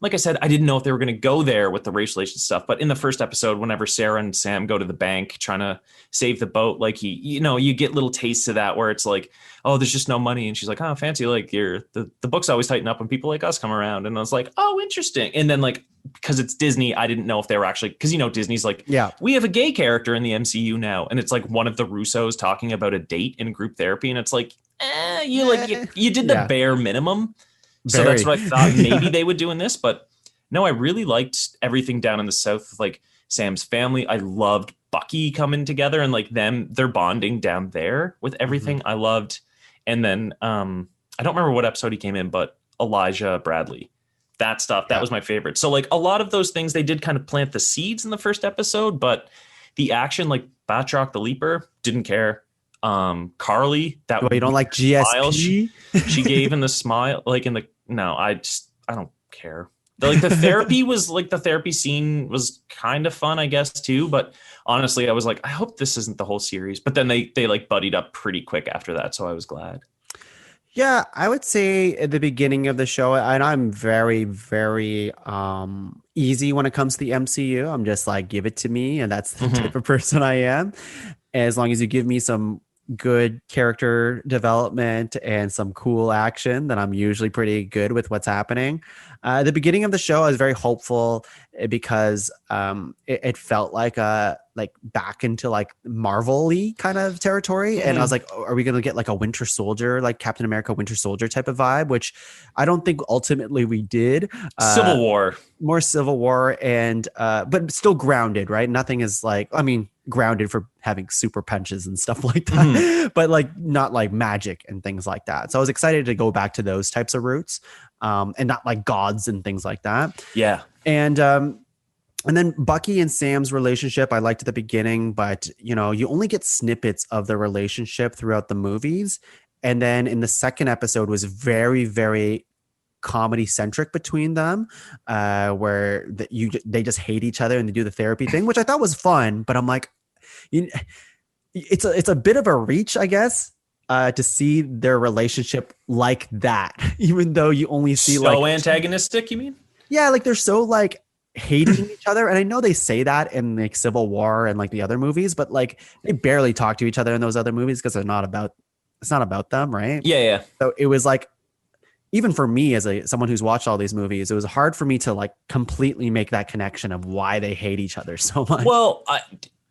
like I said, I didn't know if they were going to go there with the race relations stuff. But in the first episode, whenever Sarah and Sam go to the bank trying to save the boat, like you get little tastes of that where it's like, oh, there's just no money. And she's like, oh, fancy. Like the books always tighten up when people like us come around. And I was like, oh, interesting. And then like, because it's Disney, I didn't know if they were actually, because, Disney's like, yeah, we have a gay character in the MCU now. And it's like one of the Russos talking about a date in group therapy. And it's like, you did the bare minimum. So that's what I thought maybe they would do in this. But no, I really liked everything down in the South, like Sam's family. I loved Bucky coming together and like they're bonding down there with everything. I loved. And then I don't remember what episode he came in, but Elijah Bradley, that stuff, that was my favorite. So like a lot of those things, they did kind of plant the seeds in the first episode, but the action, like Batroc the Leaper, didn't care. Carly, that you don't like GSP? She gave in the smile, like I don't care. Like the therapy scene was kind of fun, I guess, too. But honestly, I was like, I hope this isn't the whole series. But then they like buddied up pretty quick after that. So I was glad. Yeah, I would say at the beginning of the show, and I'm very, very easy when it comes to the MCU. I'm just like, give it to me. And that's the type of person I am. As long as you give me some good character development and some cool action, then I'm usually pretty good with what's happening. At the beginning of the show, I was very hopeful because it felt like back into like Marvel-y kind of territory. And I was like, oh, are we going to get like a Winter Soldier, like Captain America Winter Soldier type of vibe, which I don't think ultimately we did. Civil War. More Civil War and but still grounded, right? Nothing is like, I mean, grounded for having super punches and stuff like that, but like not like magic and things like that. So I was excited to go back to those types of roots and not like gods and things like that. Yeah. And then Bucky and Sam's relationship, I liked at the beginning, but you only get snippets of the relationship throughout the movies. And then in the second episode was very, very comedy centric between them, where they just hate each other and they do the therapy thing, which I thought was fun. But I'm like, it's a bit of a reach, I guess, to see their relationship like that, even though you only see so antagonistic. You mean? Yeah, like they're so like hating each other, and I know they say that in like Civil War and like the other movies, but like they barely talk to each other in those other movies because it's not about them, right? Yeah. So it was like, even for me as someone who's watched all these movies, it was hard for me to like completely make that connection of why they hate each other so much. Well,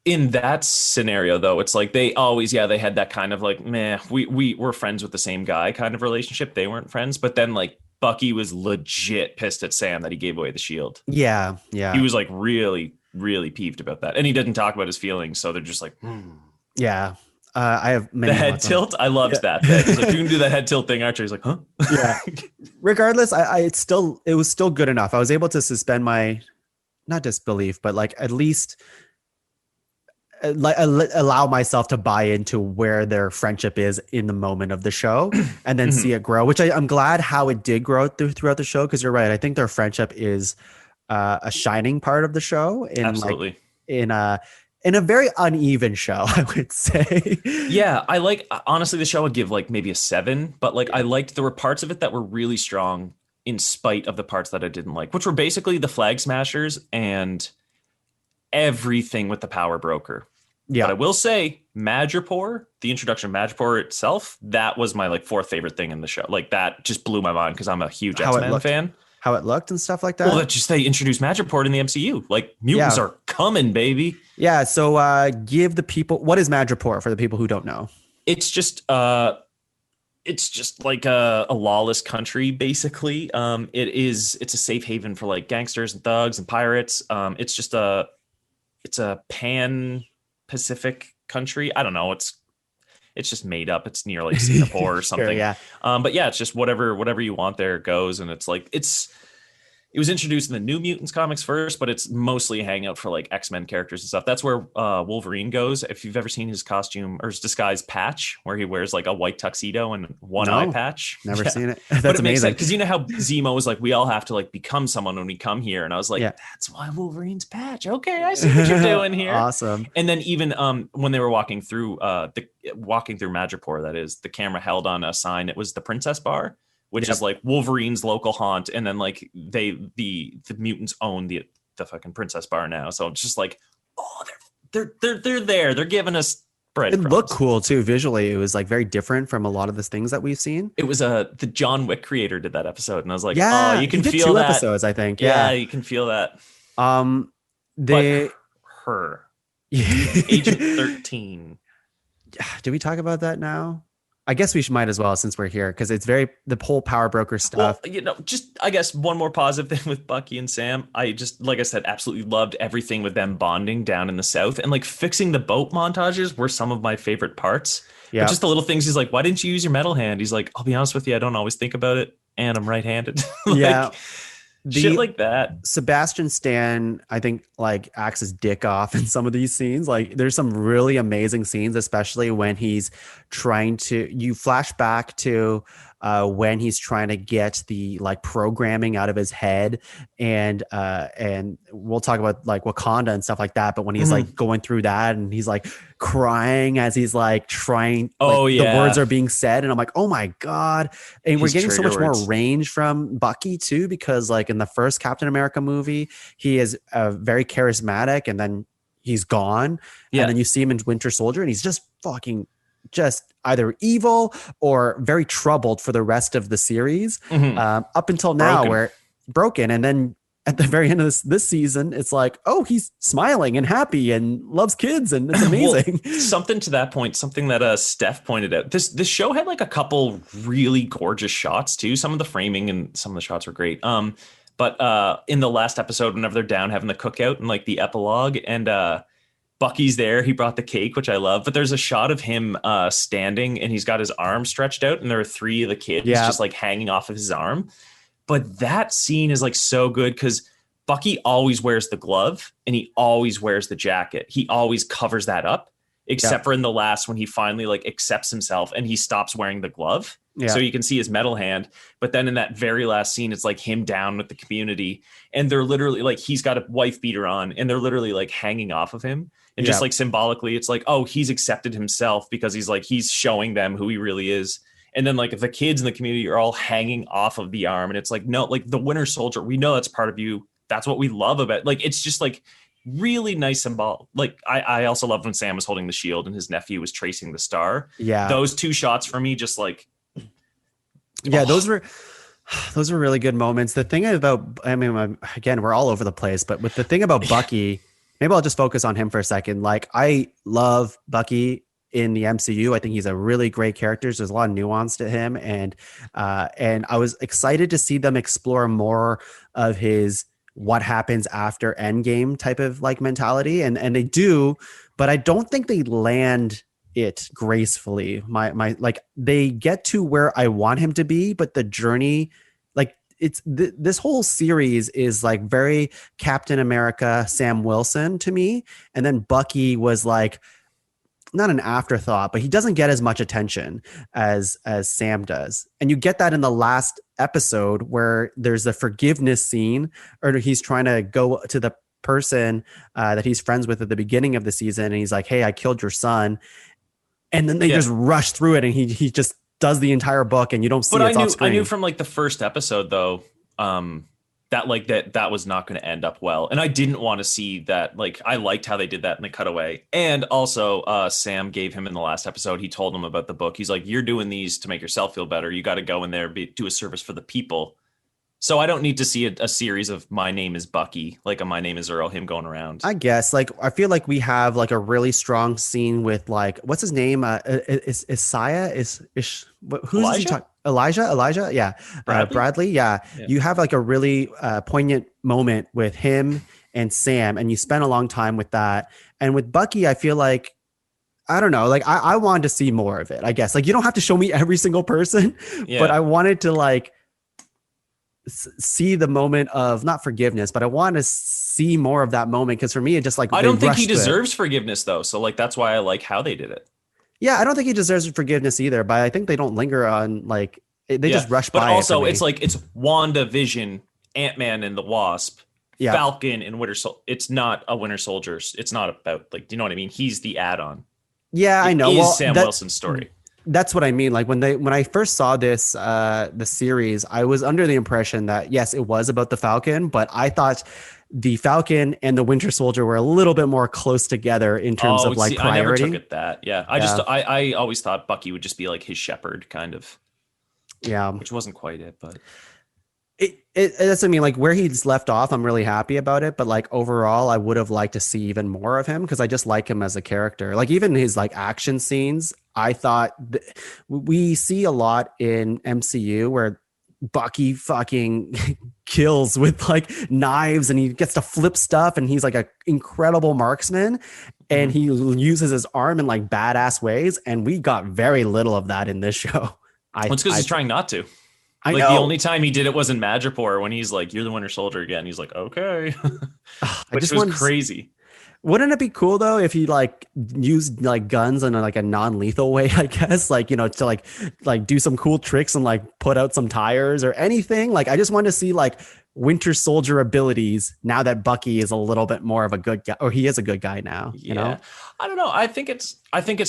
in that scenario though, it's like they always, they had that kind of like, meh, we were friends with the same guy kind of relationship. They weren't friends, but then like Bucky was legit pissed at Sam that he gave away the shield. Yeah. He was like really, really peeved about that. And he didn't talk about his feelings. So they're just like, Yeah. I have many the head tilt. I loved that. He's like, you can do that head tilt thing. Archer. He's like, huh? Yeah. Regardless, it was still good enough. I was able to suspend my, not disbelief, but like at least allow myself to buy into where their friendship is in the moment of the show, and then see it grow. Which I'm glad how it did grow throughout the show, because you're right. I think their friendship is a shining part of the show. Absolutely. In a very uneven show, I would say. Yeah, I like, honestly, the show would give like maybe a 7, but like I liked, there were parts of it that were really strong in spite of the parts that I didn't like, which were basically the Flag Smashers and everything with the Power Broker. Yeah. But I will say Madripoor, the introduction of Madripoor itself, that was my like 4th favorite thing in the show. Like that just blew my mind because I'm a huge X-Men fan. How it looked and stuff like that. Well, they introduced Madripoor in the MCU. Like mutants are coming, baby. Yeah. So give the people, what is Madripoor for the people who don't know? It's just like a lawless country, basically. It's a safe haven for like gangsters and thugs and pirates. It's a pan Pacific country. I don't know. It's just made up. It's near like Singapore or something. Sure, yeah. But yeah, it's just whatever you want there goes. And it's like, it was introduced in the New Mutants comics first, but it's mostly a hangout for like X-Men characters and stuff. That's where Wolverine goes. If you've ever seen his costume or his disguise patch, where he wears like a white tuxedo and one eye patch. Never seen it. That's but it amazing. Makes sense because you know how Zemo was like, we all have to like become someone when we come here. And I was like, that's why Wolverine's patch. Okay, I see what you're doing here. Awesome. And then even when they were walking through Madripoor, that is, the camera held on a sign. It was the Princess Bar, which is like Wolverine's local haunt, and then like the mutants own the fucking Princess Bar now. So it's just like, oh, they're there. They're giving us bread. It looked cool too visually. It was like very different from a lot of the things that we've seen. It was the John Wick creator did that episode, and I was like, yeah, oh, you can he did feel two that. episodes, I think. Yeah, you can feel that. Her Agent 13. Did we talk about that now? I guess we might as well, since we're here, because it's the whole power broker stuff. Well, just I guess one more positive thing with Bucky and Sam. I just, like I said, absolutely loved everything with them bonding down in the South, and like fixing the boat montages were some of my favorite parts. Yeah, but just the little things. He's like, "Why didn't you use your metal hand?" He's like, "I'll be honest with you, I don't always think about it, and I'm right-handed." Yeah. Shit like that. Sebastian Stan, I think, like, acts his dick off in some of these scenes. Like, there's some really amazing scenes, especially when he's trying to, you flash back to when he's trying to get the like programming out of his head, and we'll talk about like Wakanda and stuff like that. But when he's like going through that, and he's like crying as he's like trying, the words are being said, and I'm like, oh my god! And we're getting so much more range from Bucky too, because like in the first Captain America movie, he is very charismatic, and then he's gone, and then you see him in Winter Soldier, and he's just fucking either evil or very troubled for the rest of the series, up until now, where broken. And then at the very end of this season, it's like, oh, he's smiling and happy and loves kids, and it's amazing. Well, something to that point, something that Steph pointed out, this show had like a couple really gorgeous shots too. Some of the framing and some of the shots were great. But in the last episode, whenever they're down having the cookout and like the epilogue, and Bucky's there. He brought the cake, which I love. But there's a shot of him standing, and he's got his arm stretched out, and there are three of the kids just like hanging off of his arm. But that scene is like so good because Bucky always wears the glove, and he always wears the jacket. He always covers that up, except for in the last when he finally like accepts himself and he stops wearing the glove. So you can see his metal hand. But then in that very last scene, it's like him down with the community, and they're literally like, he's got a wife beater on, and they're literally like hanging off of him. And just like symbolically, it's like, oh, he's accepted himself because he's showing them who he really is. And then like the kids in the community are all hanging off of the arm. And it's like, no, like the Winter Soldier, we know that's part of you. That's what we love about it. Like, it's just like really nice symbol. Like I also loved when Sam was holding the shield and his nephew was tracing the star. Yeah. Those two shots for me, just like, those were really good moments. The thing about, I mean, again, we're all over the place, but with the thing about Bucky, maybe I'll just focus on him for a second. Like, I love Bucky in the MCU. I think he's a really great character. There's a lot of nuance to him. And I was excited to see them explore more of his what happens after Endgame type of like mentality. And they do, but I don't think they land it gracefully. My like, they get to where I want him to be, but the journey, like, it's this whole series is like very Captain America, Sam Wilson to me. And then Bucky was like, not an afterthought, but he doesn't get as much attention as Sam does. And you get that in the last episode where there's a forgiveness scene, or he's trying to go to the person that he's friends with at the beginning of the season. And he's like, hey, I killed your son. And then they just rush through it, and he just does the entire book, and you don't see it off screen. I knew from like the first episode though, that like that was not going to end up well, and I didn't want to see that. Like, I liked how they did that in the cutaway, and also Sam gave him in the last episode. He told him about the book. He's like, "You're doing these to make yourself feel better. You got to go in there, do a service for the people." So I don't need to see a series of My Name is Bucky, like a My Name is Earl, him going around. I guess, like, I feel like we have like a really strong scene with like, what's his name? Isaiah is who's he talking? Elijah. Yeah. Bradley. Yeah. You have like a really poignant moment with him and Sam, and you spend a long time with that. And with Bucky, I feel like, I don't know, like I wanted to see more of it, I guess. Like, you don't have to show me every single person, but I wanted to like see the moment of not forgiveness, but I want to see more of that moment because for me, it just like I don't think he deserves forgiveness though. So like that's why I like how they did it. Yeah, I don't think he deserves forgiveness either, but I think they don't linger on like they just rush by. But also, it's like it's WandaVision, Ant-Man and the Wasp, Falcon and Winter Soldier. It's not a Winter Soldier. It's not about like, do you know what I mean? He's the add-on. Yeah, I know. Well, Sam Wilson's story. That's what I mean. Like when I first saw this the series, I was under the impression that yes, it was about the Falcon, but I thought the Falcon and the Winter Soldier were a little bit more close together in terms of like priority. I never took it that. Yeah. I always thought Bucky would just be like his shepherd kind of. Yeah. Which wasn't quite it, but that's what I mean. Like where he's left off, I'm really happy about it. But like overall, I would have liked to see even more of him because I just like him as a character. Like even his like action scenes, I thought we see a lot in MCU where Bucky fucking kills with like knives and he gets to flip stuff and he's like an incredible marksman and he uses his arm in like badass ways. And we got very little of that in this show. It's because he's trying not to. I like know. The only time he did it was in Madripoor when he's like, "You're the Winter Soldier again." He's like, "Okay," which was crazy. Wouldn't it be cool though if he like used like guns in like a non-lethal way? I guess like to like do some cool tricks and like put out some tires or anything. Like I just want to see like Winter Soldier abilities now that Bucky is a little bit more of a good guy, or he is a good guy now. You know, I don't know. I think it's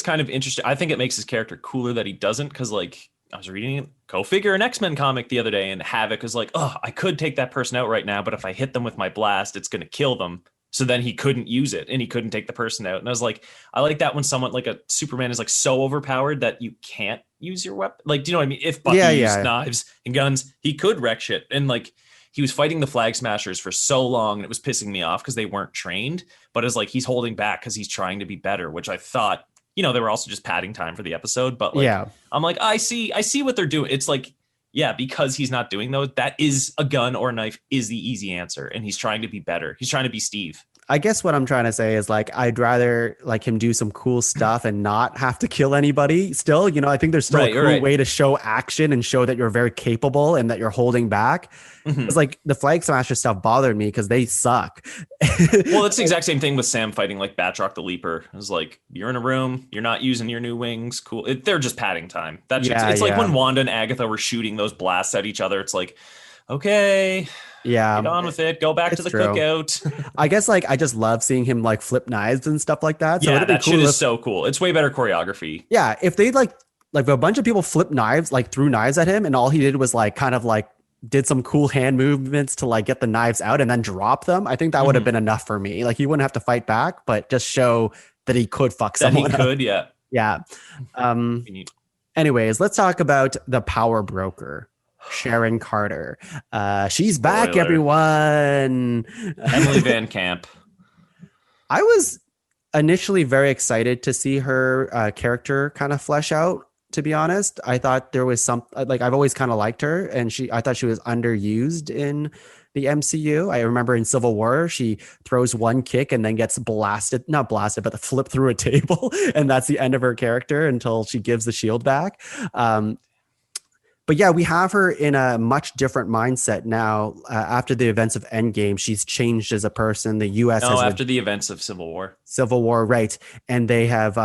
kind of interesting. I think it makes his character cooler that he doesn't because like. I was reading Go Figure an X-Men comic the other day and Havoc is like, oh, I could take that person out right now, but if I hit them with my blast, it's going to kill them. So then he couldn't use it and he couldn't take the person out. And I was like, I like that when someone like a Superman is like so overpowered that you can't use your weapon. Like, do you know what I mean? If Bucky used knives and guns, he could wreck shit. And like, he was fighting the Flag Smashers for so long and it was pissing me off because they weren't trained, but it's like, he's holding back because he's trying to be better, which I thought, they were also just padding time for the episode, but like, I'm like, I see what they're doing. It's like, because he's not doing those, that is a gun or a knife is the easy answer. And he's trying to be better. He's trying to be Steve. I guess what I'm trying to say is like, I'd rather like him do some cool stuff and not have to kill anybody still, I think there's still a cool way to show action and show that you're very capable and that you're holding back. It's like the Flag Smasher stuff bothered me because they suck. Well, it's the exact same thing with Sam fighting like Batroc the Leaper. It was like, you're in a room, you're not using your new wings. Cool. They're just padding time. It's like when Wanda and Agatha were shooting those blasts at each other. It's like, okay. Get on with it. Go back to the cookout. I guess like I just love seeing him like flip knives and stuff like that. So that shit is so cool. It's way better choreography. Yeah, if they like a bunch of people flip knives, like threw knives at him, and all he did was like kind of like did some cool hand movements to like get the knives out and then drop them. I think that would have been enough for me. Like he wouldn't have to fight back, but just show that he could fuck someone. He could, yeah. Anyways, let's talk about the power broker. Sharon Carter. She's back, everyone. Emily Van Camp. I was initially very excited to see her character kind of flesh out, to be honest. I thought there was some, like, I've always kind of liked her, and I thought she was underused in the MCU. I remember in Civil War, she throws one kick and then gets not blasted, but flipped through a table. And that's the end of her character until she gives the shield back. But yeah, we have her in a much different mindset now. After the events of Endgame, she's changed as a person. The U.S. after the events of Civil War. Civil War, right. And they have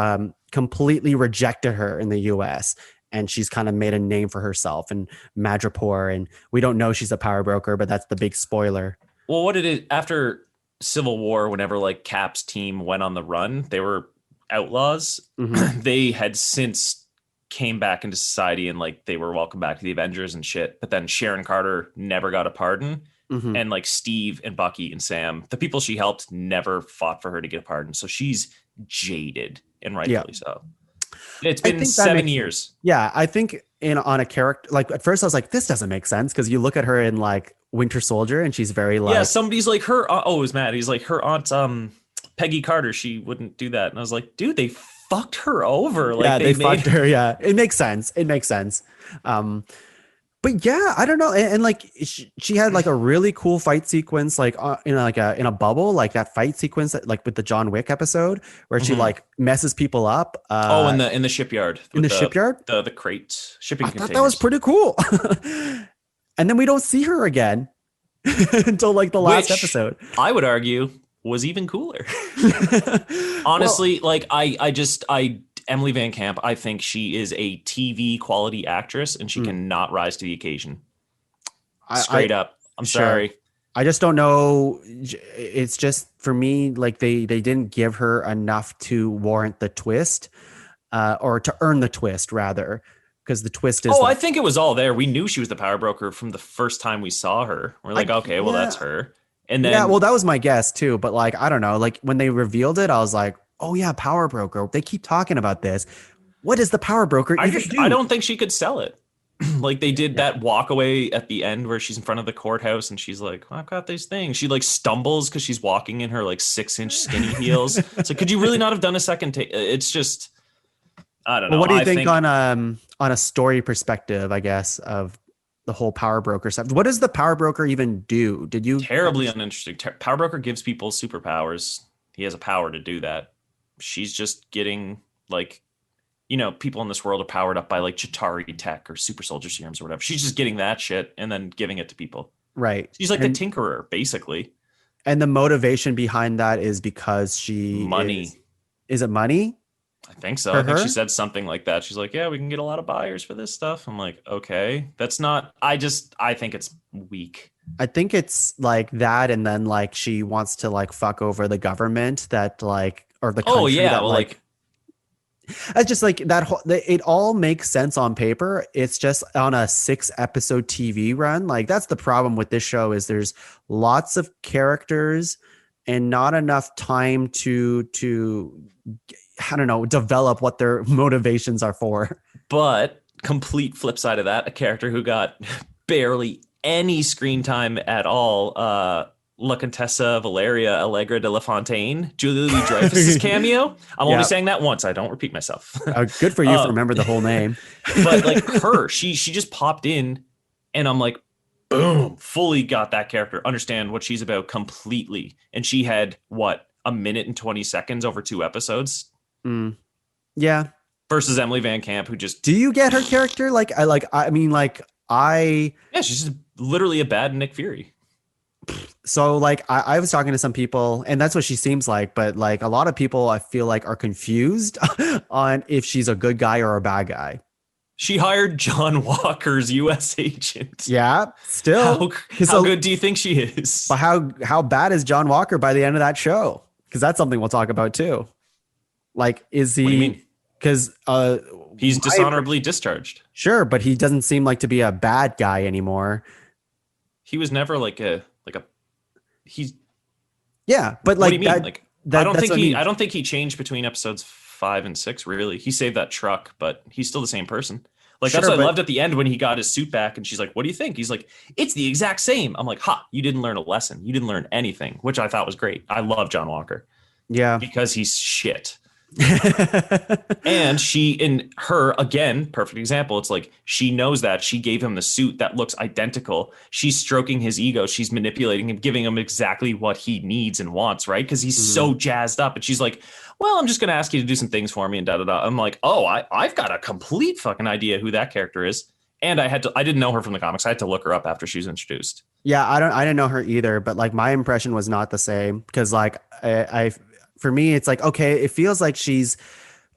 completely rejected her in the U.S. And she's kind of made a name for herself in Madripoor. And we don't know she's a power broker, but that's the big spoiler. Well, what it is, after Civil War, whenever like Cap's team went on the run, they were outlaws. They had since came back into society and like they were welcomed back to the Avengers and shit. But then Sharon Carter never got a pardon. And like Steve and Bucky and Sam, the people she helped, never fought for her to get a pardon. So she's jaded, and rightfully so. It's been 7 years. Yeah, I think on a character, like at first I was like, this doesn't make sense because you look at her in like Winter Soldier and she's very like, somebody's like her. Oh, it was Matt. He's like her aunt, Peggy Carter. She wouldn't do that, and I was like, dude, they fucked her over. Like they fucked her. Yeah, it makes sense. But yeah, I don't know. And like she had like a really cool fight sequence, like in a bubble, like that fight sequence that, like with the John Wick episode where she like messes people up. In the shipyard. In the shipyard, the crate shipping. I thought that was pretty cool. And then we don't see her again until like the last Which episode. I would argue was even cooler. Honestly, like I Emily Van Camp, I think she is a TV quality actress and she cannot rise to the occasion. Straight up. I'm sorry. I just don't know. It's just for me, like they didn't give her enough to warrant the twist, or to earn the twist rather, because the twist is. Oh, I think it was all there. We knew she was the power broker from the first time we saw her. We're like, okay, well that's her. And then well, that was my guess too. But like, I don't know. Like when they revealed it, I was like, oh yeah, power broker. They keep talking about this. What is the power broker even do? I don't think she could sell it. Like they did that walk away at the end where she's in front of the courthouse and she's like, I've got these things. She like stumbles because she's walking in her like 6-inch skinny heels. It's like, could you really not have done a second take? It's just, I don't know. Well, what do you think on a story perspective, I guess, of the whole power broker stuff? What does the power broker even do? Did you terribly uninteresting? Power broker gives people superpowers. He has a power to do that. She's just getting like, you know, people in this world are powered up by like Chitauri tech or super soldier serums or whatever. She's just getting that shit and then giving it to people. Right. She's like the tinkerer, basically. And the motivation behind that is because money. Is it money? I think so. I think she said something like that. She's like, yeah, we can get a lot of buyers for this stuff. I'm like, okay, that's not, I think it's weak. I think it's like that. And then like, she wants to like fuck over the government that like, or the country. Oh yeah. That, well, like it's just like that whole, it all makes sense on paper. It's just on a 6-episode TV run. Like that's the problem with this show is there's lots of characters and not enough time to I don't know, develop what their motivations are for. But complete flip side of that, a character who got barely any screen time at all, La Contessa Valeria Allegra de la Fontaine, Julia Louis-Dreyfus's cameo. I'm only saying that once. I don't repeat myself. Good for you for remember the whole name. But like her, she just popped in and I'm like, boom, fully got that character. Understand what she's about completely. And she had what, 1 minute and 20 seconds over 2 episodes. Yeah. Versus Emily Van Camp, who just. Do you get her character? Yeah, she's just literally a bad Nick Fury. So like I was talking to some people and that's what she seems like, but like a lot of people I feel like are confused on if she's a good guy or a bad guy. She hired John Walker's U.S. agent. Yeah, still. How good do you think she is? But how bad is John Walker by the end of that show? Because that's something we'll talk about too. Like, is he? What do you mean? Because he's dishonorably discharged. Sure, but he doesn't seem like to be a bad guy anymore. He was never he's. Yeah, but what like, do you mean? I don't think he changed between episodes 5 and 6. Really, he saved that truck, but he's still the same person. Like that's what I loved at the end when he got his suit back, and she's like, "What do you think?" He's like, "It's the exact same." I'm like, "Ha! You didn't learn a lesson. You didn't learn anything," which I thought was great. I love John Walker. Yeah, because he's shit. And she, in her, again, perfect example. It's like she knows that she gave him the suit that looks identical. She's stroking his ego. She's manipulating him, giving him exactly what he needs and wants, right? Because he's so jazzed up. And she's like, well, I'm just going to ask you to do some things for me and da-da-da. I'm like, oh, I've got a complete fucking idea who that character is. And I didn't know her from the comics. I had to look her up after she was introduced. Yeah, I didn't know her either. But like my impression was not the same because like for me, it's like, okay, it feels like she's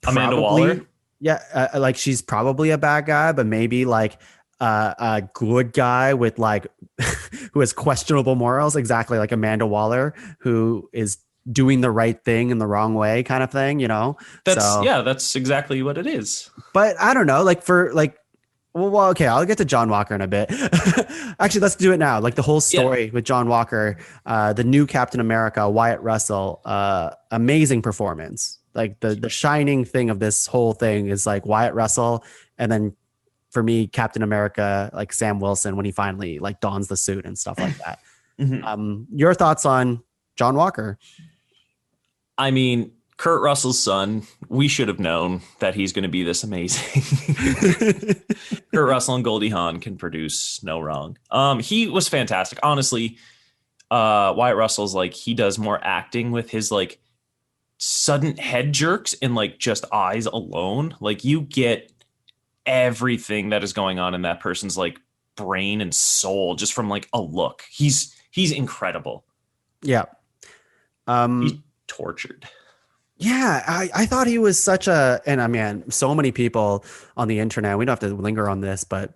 Amanda Waller. Yeah. Like she's probably a bad guy, but maybe like a good guy with like, who has questionable morals. Exactly. Like Amanda Waller, who is doing the right thing in the wrong way kind of thing, you know? That's exactly what it is. But I don't know, like for like, well, okay, I'll get to John Walker in a bit. Actually, let's do it now. Like the whole story with John Walker, the new Captain America, Wyatt Russell, amazing performance. Like the shining thing of this whole thing is like Wyatt Russell. And then for me, Captain America, like Sam Wilson, when he finally like dons the suit and stuff like that. Your thoughts on John Walker? I mean, Kurt Russell's son, we should have known that he's going to be this amazing. Kurt Russell and Goldie Hawn can produce no wrong. He was fantastic. Honestly, Wyatt Russell's like, he does more acting with his like sudden head jerks and like just eyes alone. Like you get everything that is going on in that person's like brain and soul just from like a look. He's incredible. Yeah. He's tortured. Yeah, I thought he was such a, and I mean, so many people on the internet, we don't have to linger on this, but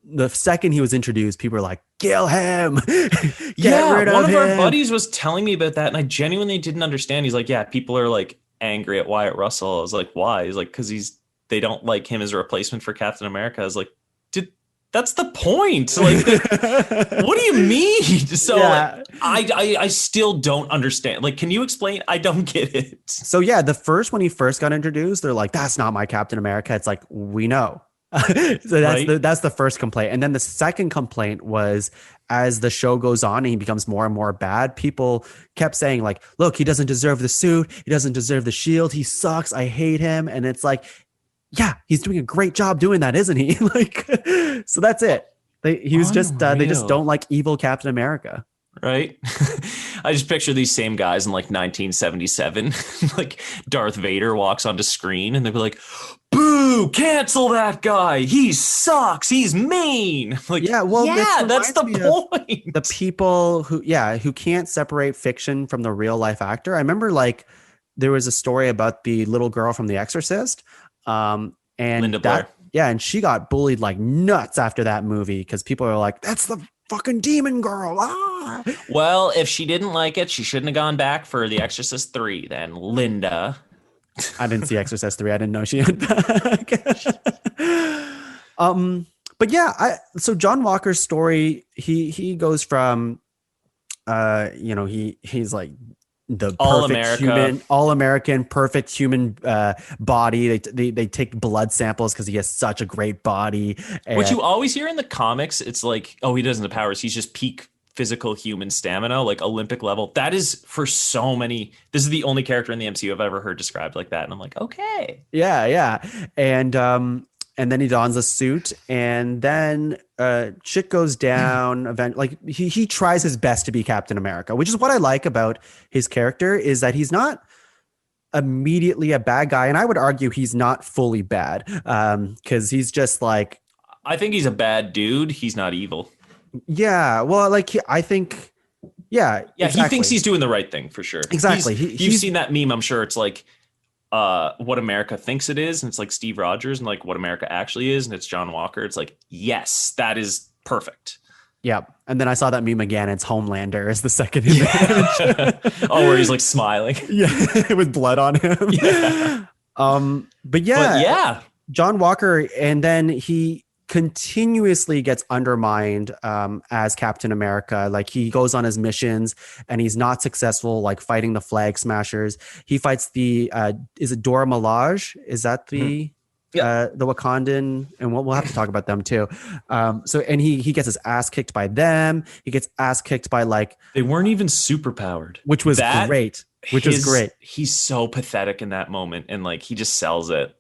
the second he was introduced, people were like, kill him. Yeah, one of our buddies was telling me about that, and I genuinely didn't understand. He's like, yeah, people are like angry at Wyatt Russell. I was like, why? He's like, because they don't like him as a replacement for Captain America. I was like, that's the point. So like, what do you mean? So yeah. I still don't understand. Like, can you explain? I don't get it. So yeah, when he first got introduced, they're like, that's not my Captain America. It's like, we know. So that's the first complaint. And then the second complaint was, as the show goes on and he becomes more and more bad, people kept saying like, look, he doesn't deserve the suit. He doesn't deserve the shield. He sucks. I hate him. And it's like, yeah, he's doing a great job doing that, isn't he? Like, so that's it. He was just, they just don't like evil Captain America. Right. I just picture these same guys in like 1977, like Darth Vader walks onto screen and they'd be like, boo, cancel that guy. He sucks. He's mean. Like, yeah, well, yeah, that's the point. The people who can't separate fiction from the real life actor. I remember like there was a story about the little girl from The Exorcist. And Linda Blair. Yeah, and she got bullied like nuts after that movie because people are like, that's the fucking demon girl. Ah. Well, if she didn't like it, she shouldn't have gone back for The Exorcist 3 then, Linda. I didn't see Exorcist 3. I didn't know she went back. But yeah, so John Walker's story, he goes from he's like the all American, perfect human body. They take blood samples because he has such a great body. What you always hear in the comics, it's like, oh, he doesn't have powers. He's just peak physical human stamina, like Olympic level. That is for so many. This is the only character in the MCU I've ever heard described like that. And I'm like, okay. Yeah. And then he dons a suit, and then shit goes down. Like he tries his best to be Captain America, which is what I like about his character, is that he's not immediately a bad guy. And I would argue he's not fully bad because he's just like, I think he's a bad dude. He's not evil. Yeah. Well, like I think, yeah. Exactly. He thinks he's doing the right thing for sure. Exactly. You've seen that meme. I'm sure it's like, what America thinks it is, and it's like Steve Rogers, and like what America actually is, and it's John Walker. It's like, yes, that is perfect. Yeah. And then I saw that meme again. It's Homelander as the second image. Oh, where he's like smiling. Yeah, with blood on him. Yeah. But yeah, John Walker, and then he continuously gets undermined as Captain America. Like he goes on his missions and he's not successful, like fighting the Flag Smashers. He fights the is it Dora Milaje? Is that the the Wakandan? And we'll have to talk about them too. And he gets his ass kicked by them. He gets ass kicked by like, they weren't even super powered, which was great. Is great. He's so pathetic in that moment, and like he just sells it.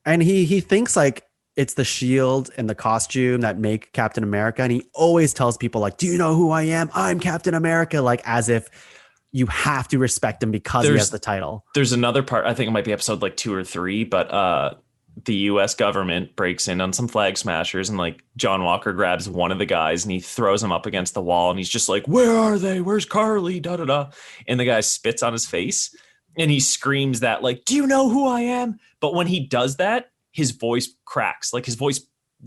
And he thinks like it's the shield and the costume that make Captain America. And he always tells people like, do you know who I am? I'm Captain America. Like as if you have to respect him because he has the title. There's another part, I think it might be episode like 2 or 3, but the US government breaks in on some Flag Smashers, and like John Walker grabs one of the guys and he throws him up against the wall, and he's just like, where are they? Where's Carly? Da da da. And the guy spits on his face and he screams that like, do you know who I am? But when he does that, his voice cracks, like his voice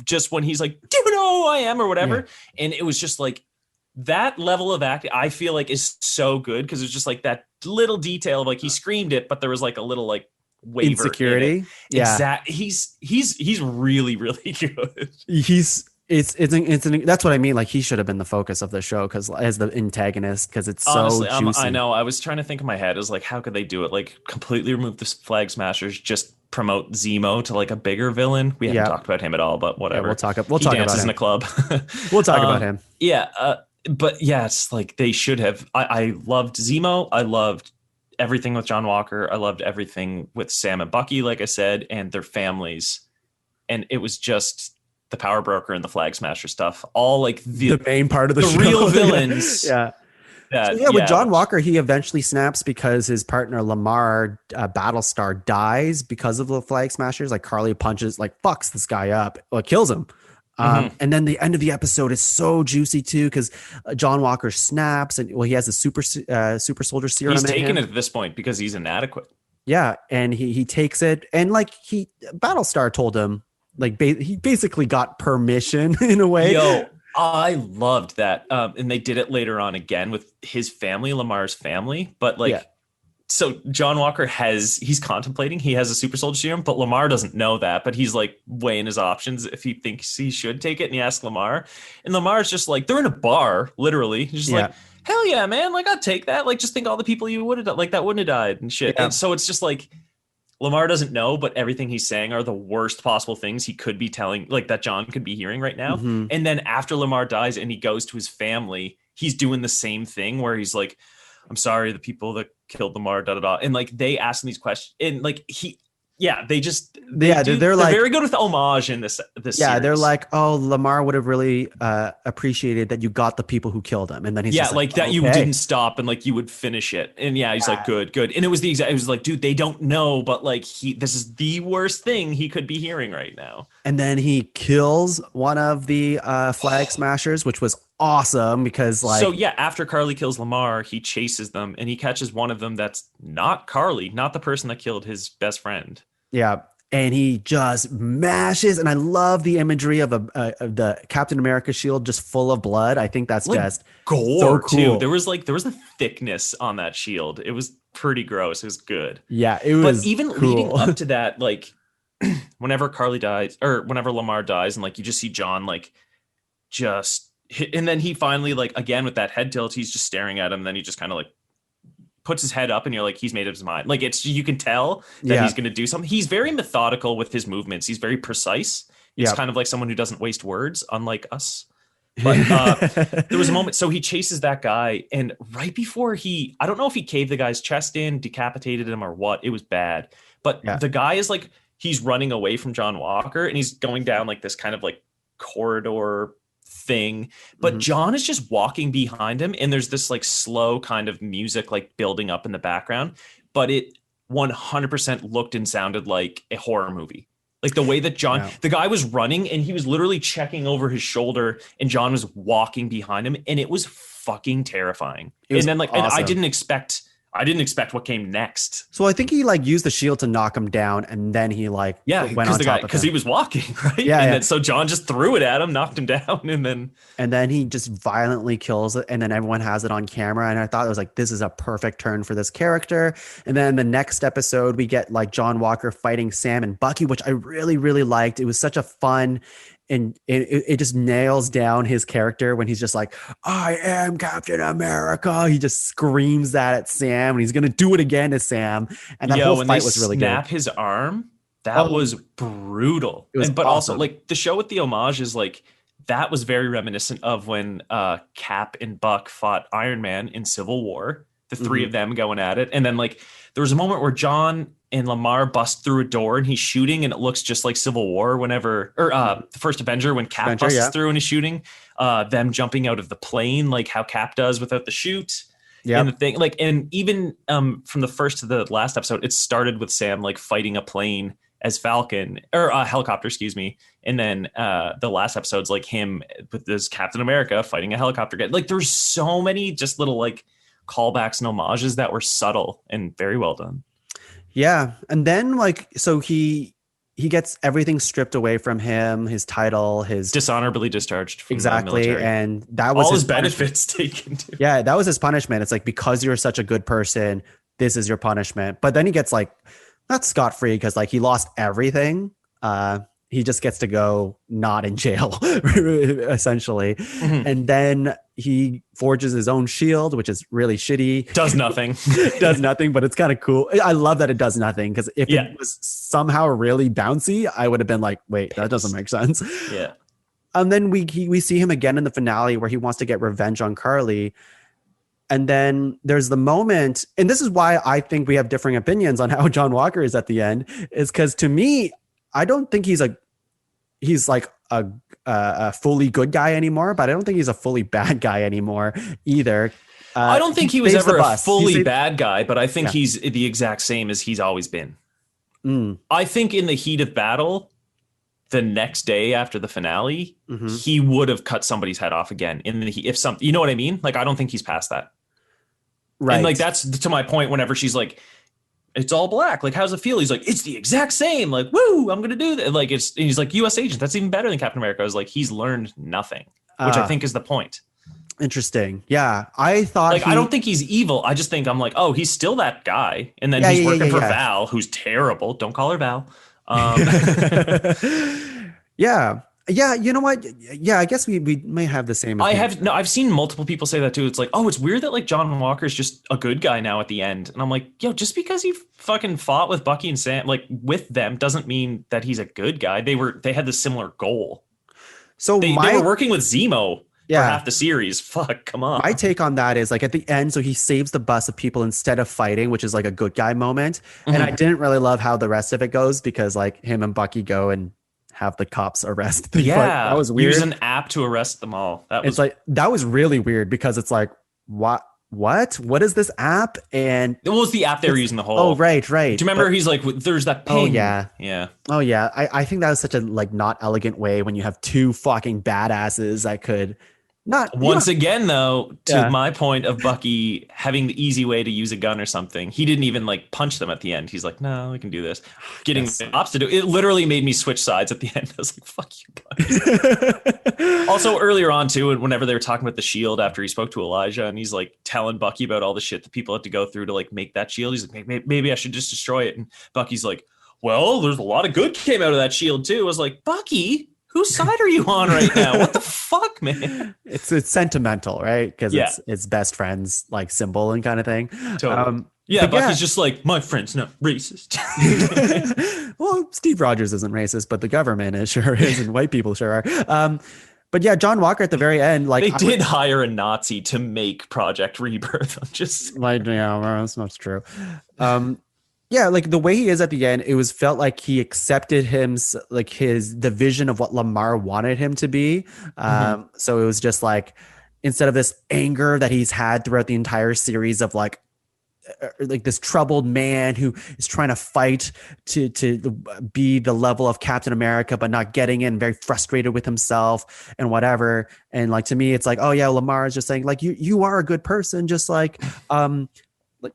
just when he's like, do you know who I am or whatever. Yeah. And it was just like that level of acting, I feel like is so good because it's just like that little detail of like he screamed it, but there was like a little like waver insecurity. Yeah. Exactly. He's really, really good. That's what I mean. Like he should have been the focus of the show because as the antagonist, because it's honestly, so juicy. I know. I was trying to think in my head, it was like, how could they do it? Like completely remove the Flag Smashers, just promote Zemo to like a bigger villain. We haven't talked about him at all, but whatever. Yeah, we'll talk about him. In a club. We'll talk about him. Yeah. But yeah, it's like they should have. I loved Zemo. I loved everything with John Walker. I loved everything with Sam and Bucky, like I said, and their families. And it was just the Power Broker and the Flag Smasher stuff. All like the main part of the show. Real villains. Yeah. With John Walker, he eventually snaps because his partner Lamar Battlestar dies because of the Flag Smashers. Like Carly punches, like fucks this guy up, kills him. And then the end of the episode is so juicy too, because John Walker snaps, and he has a super soldier serum. He's taken it at this point because he's inadequate. Yeah, and he takes it, and like Battlestar told him, like he basically got permission in a way. Yo, I loved that, and they did it later on again with his family, Lamar's family, but like. Yeah. So John Walker he's contemplating, he has a super soldier serum, but Lamar doesn't know that, but he's like weighing his options if he thinks he should take it. And he asks Lamar, and Lamar's just like, they're in a bar, literally. He's just like, hell yeah, man. Like, I'd take that. Like, just think all the people you would have, like, that wouldn't have died and shit. Yeah. And so it's just like, Lamar doesn't know, but everything he's saying are the worst possible things he could be telling, like that John could be hearing right now. Mm-hmm. And then after Lamar dies and he goes to his family, he's doing the same thing where he's like, I'm sorry, the people that killed Lamar, and like they ask him these questions, and like they're like, very good with homage in this. Yeah, series. They're like, oh, Lamar would have really appreciated that you got the people who killed him, and then he's just like that, okay. You didn't stop, and like you would finish it, and he's like, good, and it was it was like, dude, they don't know, but like this is the worst thing he could be hearing right now. And then he kills one of the flag smashers, which was awesome because like, so yeah, after Carly kills Lamar, he chases them and he catches one of them that's not Carly, not the person that killed his best friend. Yeah, and he just mashes, and I love the imagery of the Captain America shield just full of blood. I think that's like just gore so cool. Too. There was a thickness on that shield. It was pretty gross. It was good. Yeah, it was. But even cool. Leading up to that, like whenever Carly dies or whenever Lamar dies, and like you just see John like just. And then he finally, like, again, with that head tilt, he's just staring at him. And then he just kind of like puts his head up and you're like, he's made up his mind. Like you can tell that he's going to do something. He's very methodical with his movements. He's very precise. It's kind of like someone who doesn't waste words, unlike us. But there was a moment. So he chases that guy. And right before I don't know if he caved the guy's chest in, decapitated him or what. It was bad. But the guy is like, he's running away from John Walker and he's going down like this kind of like corridor thing, but John is just walking behind him and there's this like slow kind of music like building up in the background, but it 100% looked and sounded like a horror movie. Like the way that the guy was running and he was literally checking over his shoulder and John was walking behind him, and it was fucking terrifying. And then like, awesome. And I didn't expect what came next. So I think he like used the shield to knock him down, and then he like went on top because he was walking, right? Then so John just threw it at him, knocked him down, and then he just violently kills it, and then everyone has it on camera. And I thought it was like, this is a perfect turn for this character. And then the next episode we get like John Walker fighting Sam and Bucky, which I really, really liked. It was such a fun. And it just nails down his character when he's just like, I am Captain America. He just screams that at Sam, and he's going to do it again to Sam. And that whole fight was really good. Snap his arm. That was brutal. But awesome. Also like the show with the homage is like, that was very reminiscent of when Cap and Buck fought Iron Man in Civil War, the three of them going at it. And then like, there was a moment where John and Lamar bust through a door and he's shooting, and it looks just like Civil War the first Avenger when Cap busts through and he's shooting, them jumping out of the plane, like how Cap does without the chute. And the thing, like, and even from the first to the last episode, it started with Sam like fighting a plane as Falcon or a helicopter, excuse me. And then the last episode's like him with this Captain America fighting a helicopter guy. Like there's so many just little like callbacks and homages that were subtle and very well done. Yeah. And then like, so he gets everything stripped away from him, his title, his dishonorably discharged from exactly. The military. And that was all his benefits taken too. Yeah. That was his punishment. It's like, because you're such a good person, this is your punishment. But then he gets like, not scot-free, because like he lost everything. He just gets to go not in jail, essentially. And then he forges his own shield, which is really shitty. Does nothing. Does nothing, but it's kind of cool. I love that it does nothing, because if it was somehow really bouncy, I would have been like, wait, that doesn't make sense. Yeah. And then we see him again in the finale where he wants to get revenge on Carly. And then there's the moment, and this is why I think we have differing opinions on how John Walker is at the end, is because to me, I don't think he's like a fully good guy anymore, but I don't think he's a fully bad guy anymore either. I don't think he was ever a fully bad guy, but I think he's the exact same as he's always been. I think in the heat of battle, the next day after the finale, Mm-hmm. he would have cut somebody's head off again. If some, you know what I mean? Like, I don't think he's past that. Right. And like, that's to my point. Whenever she's like, it's all black. Like, how's it feel? He's like, it's the exact same. Like, woo, I'm going to do that. Like, and he's like, U.S. agent. That's even better than Captain America. I was like, he's learned nothing, which I think is the point. Interesting. Yeah. I thought I don't think he's evil. I just think I'm like, oh, he's still that guy. And then he's working for Val, who's terrible. Don't call her Val. Yeah. Yeah, you know what? Yeah, I guess we may have the same opinion. I've seen multiple people say that too. It's like, oh, it's weird that like John Walker is just a good guy now at the end. And I'm like, yo, just because he fucking fought with Bucky and Sam, like with them, doesn't mean that he's a good guy. They had the similar goal. So they were working with Zemo for half the series. Fuck, come on. My take on that is like at the end, so he saves the bus of people instead of fighting, which is like a good guy moment. Mm-hmm. And I didn't really love how the rest of it goes because like him and Bucky go and have the cops arrest them. Yeah, that was weird. Use an app to arrest them all. That was really weird because it's like, what is this app? And it was the app they were using the whole. Oh, right. Do you remember he's like, there's that ping. Oh yeah. Oh yeah. I think that was such a like not elegant way when you have two fucking badasses that could not once again though, to my point of Bucky having the easy way to use a gun or something. He didn't even like punch them at the end. He's like, no, we can do this. Getting the cops to do it literally made me switch sides at the end. I was like, fuck you, Bucky. Also earlier on too, and whenever they were talking about the shield after he spoke to Elijah and he's like telling Bucky about all the shit that people had to go through to like make that shield. He's like, maybe I should just destroy it. And Bucky's like, well, there's a lot of good came out of that shield too. I was like, Bucky, whose side are you on right now? What the fuck, man? It's sentimental, right? Because it's best friends like symbol and kind of thing. Totally. Bucky's just like, my friend's not racist. Well, Steve Rogers isn't racist, but the government sure is, and white people sure are. But yeah, John Walker at the very end, like they did hire a Nazi to make Project Rebirth. I'm just like, that's true. Yeah, like the way he is at the end, it felt like he accepted the vision of what Lamar wanted him to be. So it was just like, instead of this anger that he's had throughout the entire series of like this troubled man who is trying to fight to be the level of Captain America, but not getting in, very frustrated with himself and whatever. And like, to me, it's like, oh yeah, Lamar is just saying like, you are a good person. Just like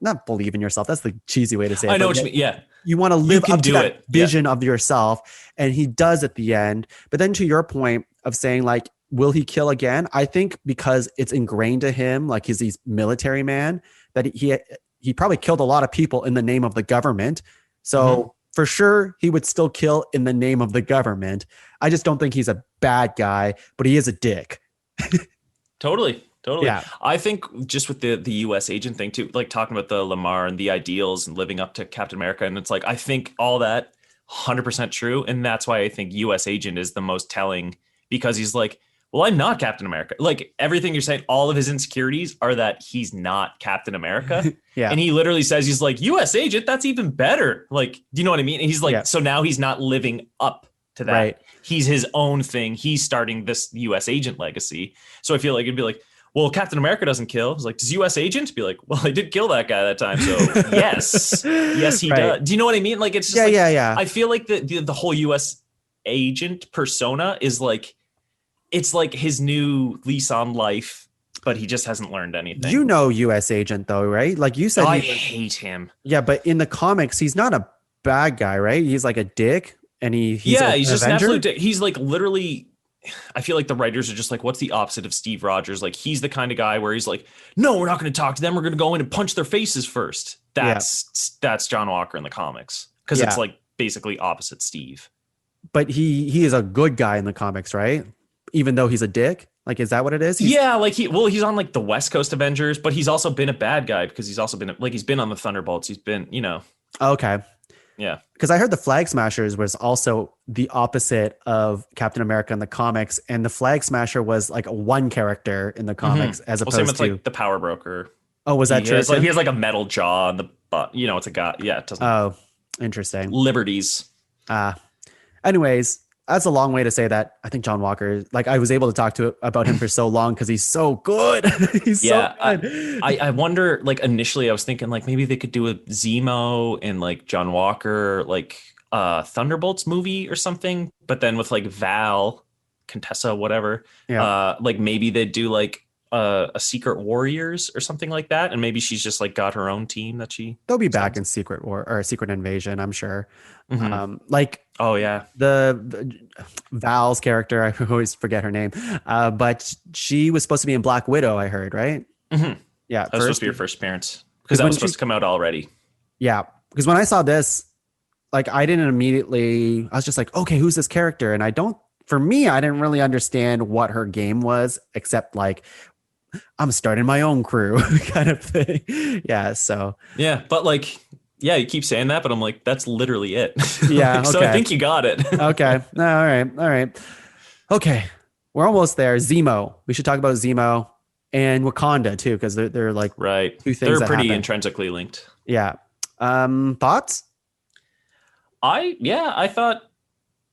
not believe in yourself. That's the cheesy way to say it. I know what you mean. Yeah. You want to live up to that vision of yourself. And he does at the end. But then to your point of saying like, will he kill again? I think because it's ingrained to him, like he's military man, that he probably killed a lot of people in the name of the government. So for sure he would still kill in the name of the government. I just don't think he's a bad guy, but he is a dick. Totally. Yeah. I think just with the U.S. agent thing too, like talking about the Lamar and the ideals and living up to Captain America. And it's like, I think all that 100% true. And that's why I think U.S. agent is the most telling, because he's like, well, I'm not Captain America. Like everything you're saying, all of his insecurities are that he's not Captain America. Yeah. And he literally says, he's like, U.S. agent, that's even better. Like, do you know what I mean? And he's like, so now he's not living up to that. Right. He's his own thing. He's starting this U.S. agent legacy. So I feel like it'd be like, well, Captain America doesn't kill. It's like, does U.S. agent be like, well, I did kill that guy that time. So yes, he does. Do you know what I mean? Like, it's just I feel like the whole U.S. agent persona is like, it's like his new lease on life, but he just hasn't learned anything. You know, U.S. agent though, right? Like you said, I hate him. Yeah, but in the comics, he's not a bad guy, right? He's like a dick, and he's just an absolute dick. He's like literally. I feel like the writers are just like, what's the opposite of Steve Rogers? Like, he's the kind of guy where he's like, no, we're not going to talk to them. We're going to go in and punch their faces first. That's John Walker in the comics, because it's like basically opposite Steve. But he is a good guy in the comics, right? Even though he's a dick. Like, is that what it is? He's on like the West Coast Avengers, but he's also been a bad guy because he's also been like, he's been on the Thunderbolts. He's been, Okay. Yeah. Because I heard the Flag Smashers was also the opposite of Captain America in the comics. And the Flag Smasher was like one character in the comics as opposed same with, to like the Power Broker. Oh, was that true? He has like a metal jaw on the butt. It's a guy. Yeah. It doesn't. Oh, interesting. Liberties. Anyways, that's a long way to say that I think John Walker, like I was able to talk about him for so long because he's so good. He's so good. I wonder, like initially I was thinking like maybe they could do a Zemo and like John Walker, like Thunderbolts movie or something, but then with like Val, Contessa, whatever. Yeah. Like maybe they'd do like a Secret Warriors or something like that, and maybe she's just like got her own team that she They'll be back sends. in Secret War or Secret Invasion, I'm sure. Hmm. Like Oh yeah, the Val's character, I always forget her name, but she was supposed to be in Black Widow, I heard, right? hmm that Yeah, was supposed first. to be her first appearance because Because that when was she, supposed to come out already. yeah, because when I saw this, like I didn't immediately, I was just like, okay, who's this character? And I don't, for me, I didn't really understand what her game was, except like I'm starting my own crew kind of thing. Yeah, so Yeah, but like, yeah, you keep saying that, but I'm like, that's literally it. yeah, Like, so I okay, think you got it. okay, no, all right, okay. We're almost there. Zemo. We should talk about Zemo and Wakanda too, because they're like Right. two things They're that pretty happen. intrinsically linked. Yeah. Thoughts? I thought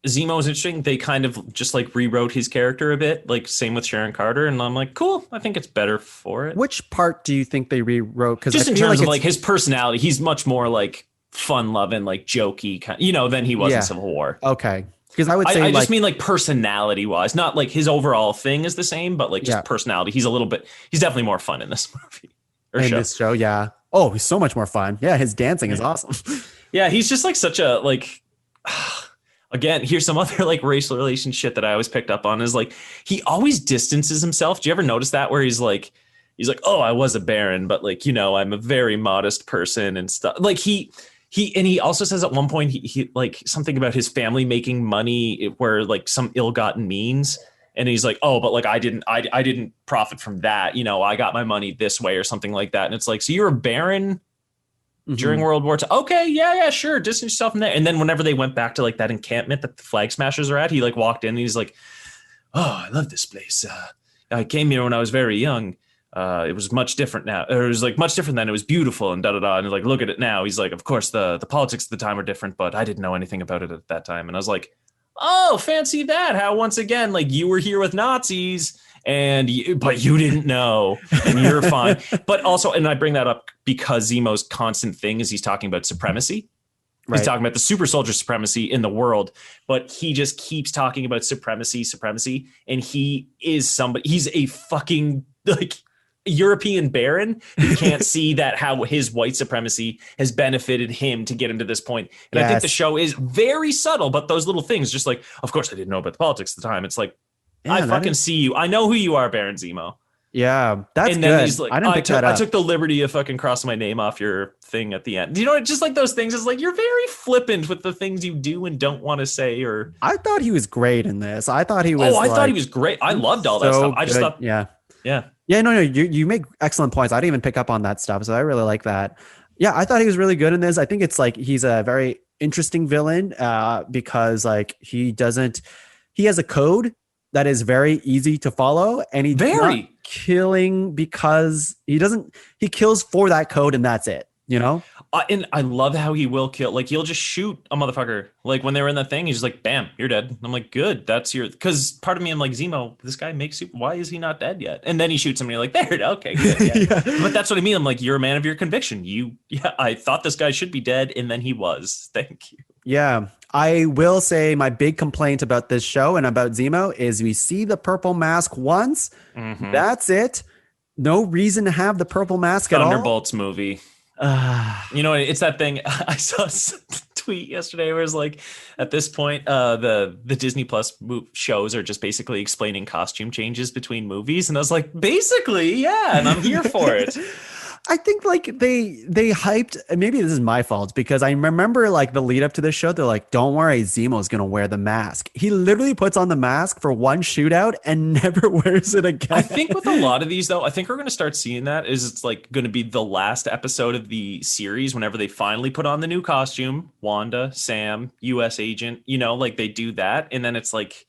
Zemo was interesting. They kind of just like rewrote his character a bit, like same with Sharon Carter, and I'm like, cool. I think it's better for it. Which part do you think they rewrote? Because I Just in feel terms like of it's like his personality, he's much more like fun loving, like jokey kind, than he was in yeah. Civil War. Okay. Because I would I say just like mean like personality wise, not like his overall thing is the same, but like yeah, just personality. He's definitely more fun in this movie or in show. this show, yeah. Oh, he's so much more fun. Yeah, his dancing is Yeah. awesome. Yeah, he's just like such a like again, here's some other like racial relation shit that I always picked up on is like he always distances himself. Do you ever notice that where he's like, oh, I was a baron, but like, I'm a very modest person and stuff. Like he also says at one point he like something about his family making money where like some ill-gotten means. And he's like, oh, but like I didn't profit from that. I got my money this way or something like that. And it's like, so you're a baron during Mhm. World War II. Okay, yeah, sure. Distance yourself from there. And then whenever they went back to like that encampment that the flag smashers are at, he like walked in and he's like, oh, I love this place. I came here when I was very young. It was much different now. Or it was like much different then. It was beautiful and da da da. And like, look at it now. He's like, of course the politics at the time were different, but I didn't know anything about it at that time. And I was like, oh, fancy that. How once again, like you were here with Nazis but you didn't know and you're fine. But also, and I bring that up because Zemo's constant thing is he's talking about supremacy. Right. He's talking about the super soldier supremacy in the world, but he just keeps talking about supremacy. And he's a fucking like European baron who can't see that how his white supremacy has benefited him to get him to this point. And I think the show is very subtle, but those little things, just like, of course I didn't know about the politics at the time. It's like, Yeah, I fucking see you. I know who you are, Baron Zemo. Yeah, that's and then good. he's like, I didn't pick that up. I took the liberty of fucking crossing my name off your thing at the end. Just like those things. It's like you're very flippant with the things you do and don't want to say. Or I thought he was great in this. I thought he was. I thought he was great. I loved all that stuff. I just thought, yeah. yeah. No. You make excellent points. I didn't even pick up on that stuff, so I really like that. Yeah, I thought he was really good in this. I think it's like he's a very interesting villain because like he has a code that is very easy to follow, and he's not killing because he kills for that code and that's it, And I love how he will kill. Like he'll just shoot a motherfucker. Like when they were in that thing, he's just like, bam, you're dead. And I'm like, good. That's because part of me, I'm like, Zemo, this guy makes you. Why is he not dead yet? And then he shoots him and you're like, there, okay, good. Yeah. Yeah. But that's what I mean. I'm like, you're a man of your conviction. I thought this guy should be dead. And then he was. Thank you. Yeah. I will say my big complaint about this show and about Zemo is we see the purple mask once. Mm-hmm. That's it. No reason to have the purple mask at all. Thunderbolts movie. It's that thing. I saw a tweet yesterday where it's like, at this point, the Disney Plus shows are just basically explaining costume changes between movies, and I was like, basically, yeah, and I'm here for it. I think like they hyped, and maybe this is my fault because I remember like the lead up to this show. They're like, don't worry, Zemo's going to wear the mask. He literally puts on the mask for one shootout and never wears it again. I think with a lot of these though, I think we're going to start seeing that is it's like going to be the last episode of the series whenever they finally put on the new costume, Wanda, Sam, US agent, like they do that. And then it's like,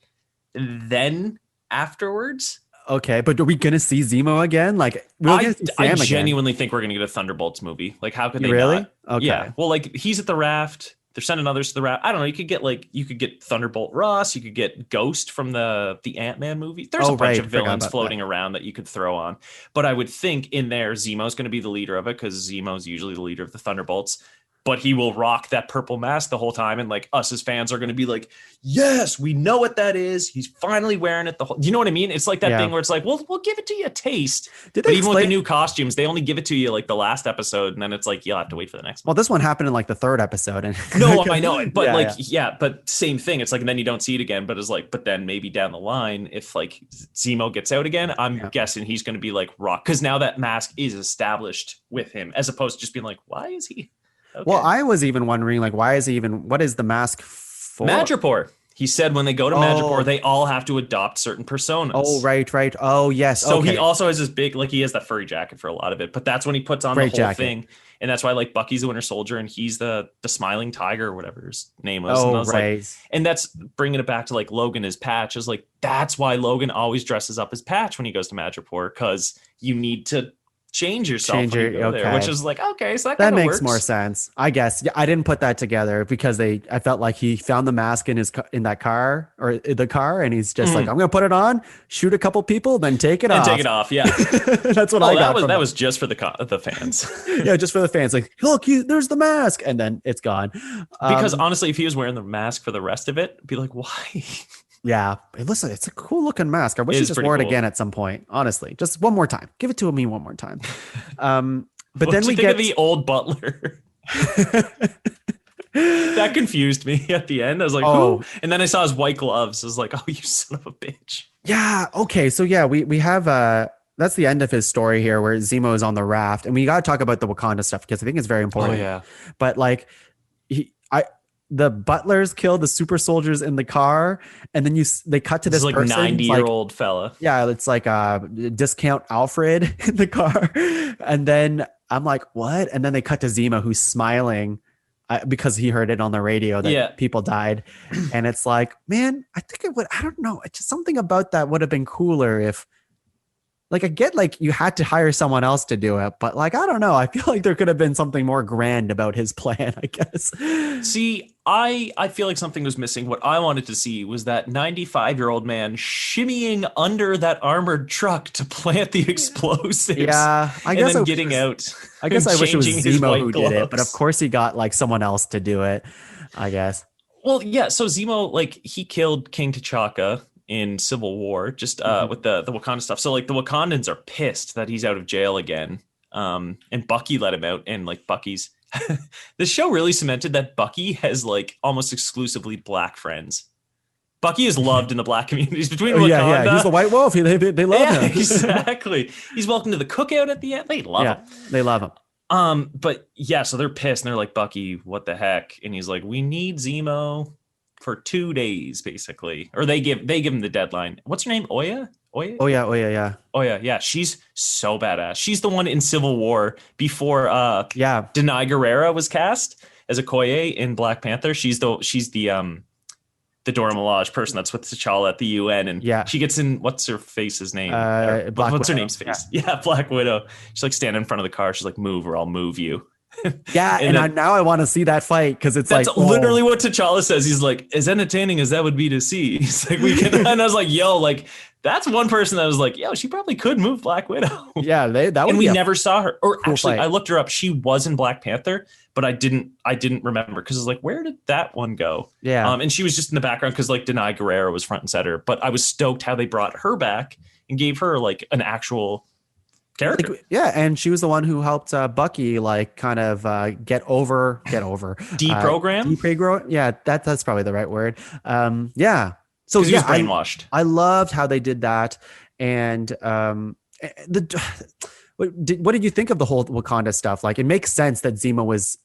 then afterwards. Okay, but are we gonna see Zemo again? Like, I genuinely think we're gonna get a Thunderbolts movie. Like, how could they really? not? Okay. Yeah. Well, like he's at the raft. They're sending others to the raft. I don't know. You could get Thunderbolt Ross. You could get Ghost from the Ant-Man movie. There's a bunch of villains floating around that you could throw on. But I would think in there, Zemo's going to be the leader of it because Zemo's usually the leader of the Thunderbolts. but he will rock that purple mask the whole time. And like us as fans are going to be like, yes, we know what that is. He's finally wearing it the whole, you know what I mean? It's like that thing where it's like, we'll give it to you a taste. But even with the new costumes, they only give it to you like the last episode. And then it's like, you'll have to wait for the next one. Well, this one happened in like the 3rd episode. And no, I know it. But but same thing. It's like, and then you don't see it again, but it's like, but then maybe down the line, if like Zemo gets out again, I'm guessing he's going to be like rock. Cause now that mask is established with him as opposed to just being like, why is he? Okay. Well, I was even wondering, like, what is the mask for? Madripoor. He said when they go to Madripoor, they all have to adopt certain personas. Oh, right. Oh, yes. So he also has this big, like he has that furry jacket for a lot of it, but that's when he puts on the whole thing. And that's why like Bucky's the Winter Soldier and he's the smiling tiger or whatever his name was. Oh, and I was right. Like, and that's bringing it back to like Logan as Patch is like, that's why Logan always dresses up as Patch when he goes to Madripoor, because you need to change yourself there, which is like, okay, so that makes works. More sense, I guess. Yeah, I didn't put that together because I felt like he found the mask in the car, and he's just like, I'm gonna put it on, shoot a couple people, then take it off. Yeah. That's what I got. That was just for the fans. Yeah, just for the fans. Like, look, there's the mask, and then it's gone. Because honestly, if he was wearing the mask for the rest of it, I'd be like, why? Yeah, hey, listen, it's a cool looking mask. I wish he just wore it again at some point. Honestly, just one more time. Give it to me one more time. But then we get of the old butler. That confused me at the end. I was like, who? And then I saw his white gloves. I was like, oh, you son of a bitch. Yeah. Okay. So yeah, we have that's the end of his story here, where Zemo is on the raft, and we got to talk about the Wakanda stuff because I think it's very important. Oh yeah. But like, the butlers kill the super soldiers in the car, and then they cut to this like person, 90-year-old fella. Yeah, it's like discount Alfred in the car, and then I'm like, what? And then they cut to Zemo, who's smiling because he heard it on the radio that people died, and it's like, man, I think it would. I don't know. It's just something about that would have been cooler if. Like, I get like you had to hire someone else to do it, but like, I don't know. I feel like there could have been something more grand about his plan, I guess. See, I feel like something was missing. What I wanted to see was that 95-year-old man shimmying under that armored truck to plant the explosives. Yeah, I guess. And then getting out. I guess I wish it was Zemo who did it, but of course he got like someone else to do it, I guess. Well, yeah. So Zemo, like, he killed King T'Chaka in Civil War, just with the Wakanda stuff. So like the Wakandans are pissed that he's out of jail again. And Bucky let him out, and like Bucky's this show really cemented that Bucky has like almost exclusively black friends. Bucky is loved in the black communities between Wakanda. Yeah, he's the white wolf. They love him. Exactly. He's welcome to the cookout at the end. They love him. They love him. But yeah, so they're pissed and they're like, Bucky, what the heck? And he's like, we need Zemo for 2 days, basically. Or they give him the deadline. What's her name? Oya? Oya, yeah. She's so badass. She's the one in Civil War before Denai Guerrera was cast as Okoye in Black Panther. She's the Dora Milaje person that's with T'Challa at the UN, and she gets in what's her face's name? What's her name's face? Yeah, Black Widow. She's like standing in front of the car. She's like, "Move, or I'll move you." Yeah, and now I want to see that fight because that's like literally what T'Challa says. He's like, as entertaining as that would be to see, he's like, we can. And I was like, yo, like that's one person that was like, yo, she probably could move Black Widow. Yeah, that would. And we never saw her. Or cool actually, fight. I looked her up. She was in Black Panther, but I didn't remember because I was like, where did that one go? Yeah. And she was just in the background because like Denai Guerrera was front and center. But I was stoked how they brought her back and gave her like an actual character. Like, yeah, and she was the one who helped Bucky like kind of get over deprogram. Yeah, that's probably the right word. Yeah. So he was brainwashed. I loved how they did that, and what did you think of the whole Wakanda stuff? Like, it makes sense that Zemo was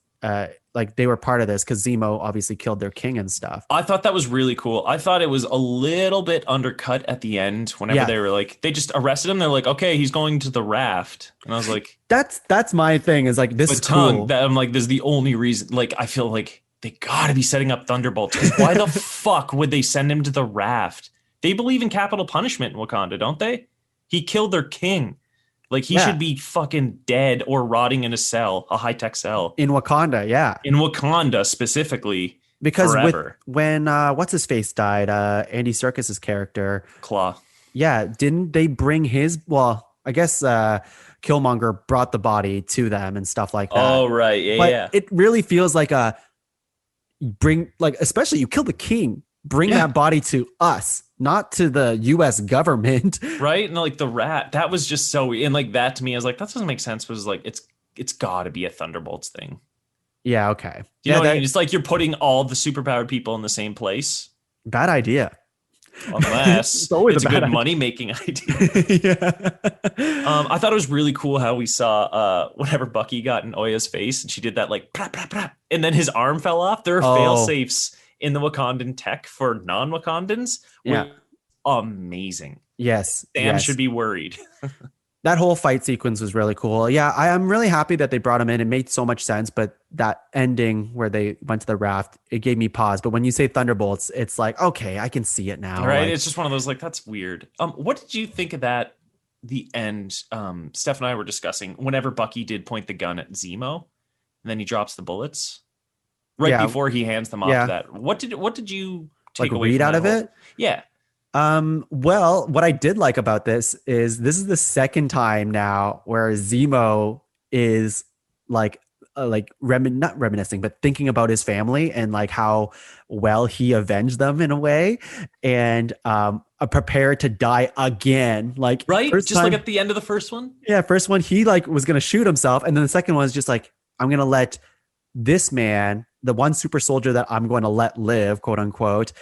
like they were part of this because Zemo obviously killed their king and stuff. I thought that was really cool. I thought it was a little bit undercut at the end whenever they were like, they just arrested him. They're like, okay, he's going to the raft. And I was like, that's my thing is like, this is cool. That I'm like, this is the only reason. Like, I feel like they gotta be setting up Thunderbolts. Why the fuck would they send him to the raft? They believe in capital punishment in Wakanda, don't they? He killed their king. Like, he should be fucking dead or rotting in a cell, a high-tech cell. In Wakanda, yeah. In Wakanda, specifically, because forever. when what's-his-face died, Andy Serkis's character. Claw. Yeah, didn't they bring his... Well, I guess Killmonger brought the body to them and stuff like that. Oh, right. Yeah, but yeah. it really feels like especially you kill the king, bring that body to us, not to the US government. Right. And like the rat, that was just so, and like that to me, I was like, that doesn't make sense. It was like, it's gotta be a Thunderbolts thing. Yeah. Okay. You know what I mean? It's like you're putting all the superpowered people in the same place. Bad idea. Unless it's a good money-making idea. Yeah. I thought it was really cool how we saw whenever Bucky got in Oya's face and she did that like prap, prap, prap, and then his arm fell off. There are fail-safes in the Wakandan tech for non-Wakandans. Yeah. Amazing. Yes. Sam should be worried. That whole fight sequence was really cool. Yeah, I'm really happy that they brought him in. It made so much sense, but that ending where they went to the raft, it gave me pause. But when you say Thunderbolts, it's like, okay, I can see it now. Right? Like, it's just one of those, like, that's weird. What did you think of that, the end? Steph and I were discussing whenever Bucky did point the gun at Zemo, and then he drops the bullets right before he hands them off to that. What did you take away read from out of it? Yeah. Well, what I did like about this is the second time now where Zemo is like not reminiscing, but thinking about his family and like how well he avenged them in a way, and prepared to die again. Like right, just time, like at the end of the first one. Yeah, first one he like was gonna shoot himself, and then the second one is just like, I'm gonna let this man, the one super soldier that I'm going to let live, quote unquote,